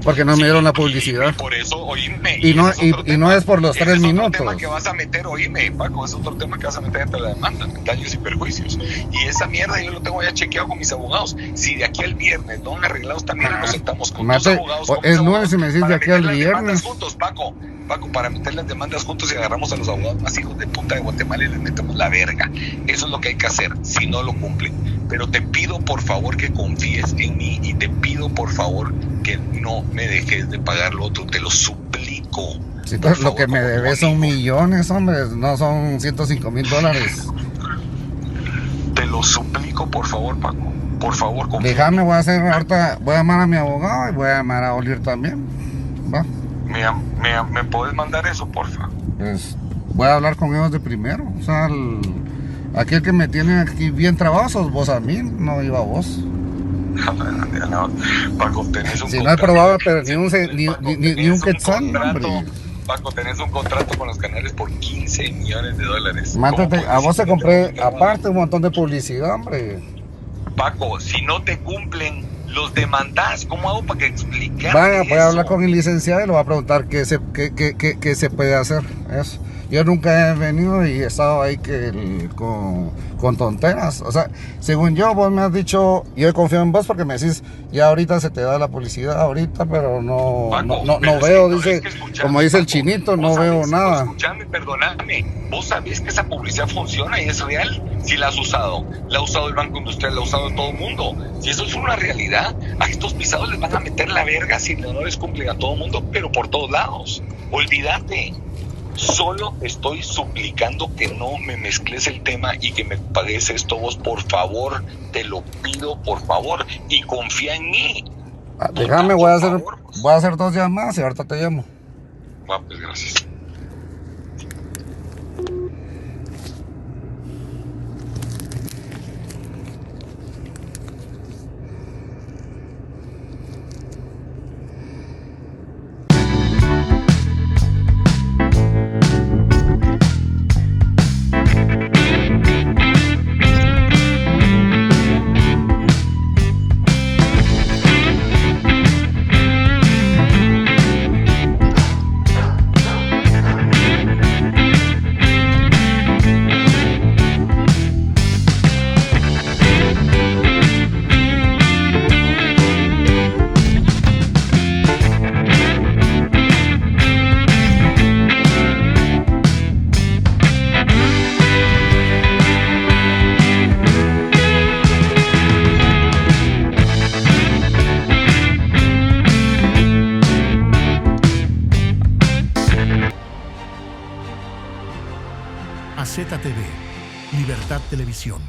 Porque no me dieron la publicidad. Y por eso, oíme. Y no, ese es otro y no tema. es por los Ese 3 es otro minutos. tema que vas a meter, oíme, Paco, es otro tema que vas a meter entre la demanda, daños y perjuicios. Y esa mierda yo lo tengo ya chequeado con mis abogados. Si de aquí al viernes no han arreglado esta mierda, nos sentamos con tus abogados. Con Es mis lunes y me decís para de aquí al meter las demandas viernes. juntos, Paco, para meter las demandas juntos y agarramos a los abogados más hijos de puta de Guatemala y les metemos la verga. Eso es lo que hay que hacer, si no lo cumplen. Pero te pido por favor que confíes en mí y te pido por favor que no me dejes de pagar lo otro, te lo suplico. Sí, Por lo favor, que me como debes son amigo. millones, hombre, no son $105,000. Te lo suplico, por favor, Paco. Por favor, confía. Déjame, voy a hacer ahorita, voy a llamar a mi abogado y voy a llamar a Oliver también. Va, ¿Me puedes mandar eso, porfa? pues voy a hablar con ellos de primero. O sea, aquel que me tiene aquí bien trabado sos vos a mí, no iba a vos. Paco, tenés un Si no he probado, pero ni un quetzal, hombre. Paco, tenés un contrato con los canales por $15 millones. Mátate, ¿Cómo a vos te puedes compré decirme que no? aparte un montón de publicidad, hombre. Paco, si no te cumplen, los demandás. ¿Cómo hago para que explicar? Vaya, voy a hablar con el licenciado y le voy a preguntar qué se puede hacer. Eso. Yo nunca he venido y he estado ahí con tonteras. O sea, según yo, vos me has dicho, yo he confiado en vos porque me decís, ya ahorita se te da la publicidad, ahorita, pero no, Paco, no pero veo, es dice, que escuchame, como dice el Paco, chinito, no vos veo sabés, nada. Escuchame, perdóname. Vos sabés que esa publicidad funciona y es real. Si la has usado, la ha usado el Banco Industrial, la ha usado todo el mundo. Si eso es una realidad, a estos pisados les van a meter la verga si no les cumplen a todo el mundo, pero por todos lados. Olvídate. Solo estoy suplicando que no me mezcles el tema y que me pagues esto vos, por favor, te lo pido, por favor, y confía en mí. Déjame, Por favor, pues. voy a hacer 2 llamadas y ahorita te llamo. Va, pues gracias. AZTV, Libertad Televisión.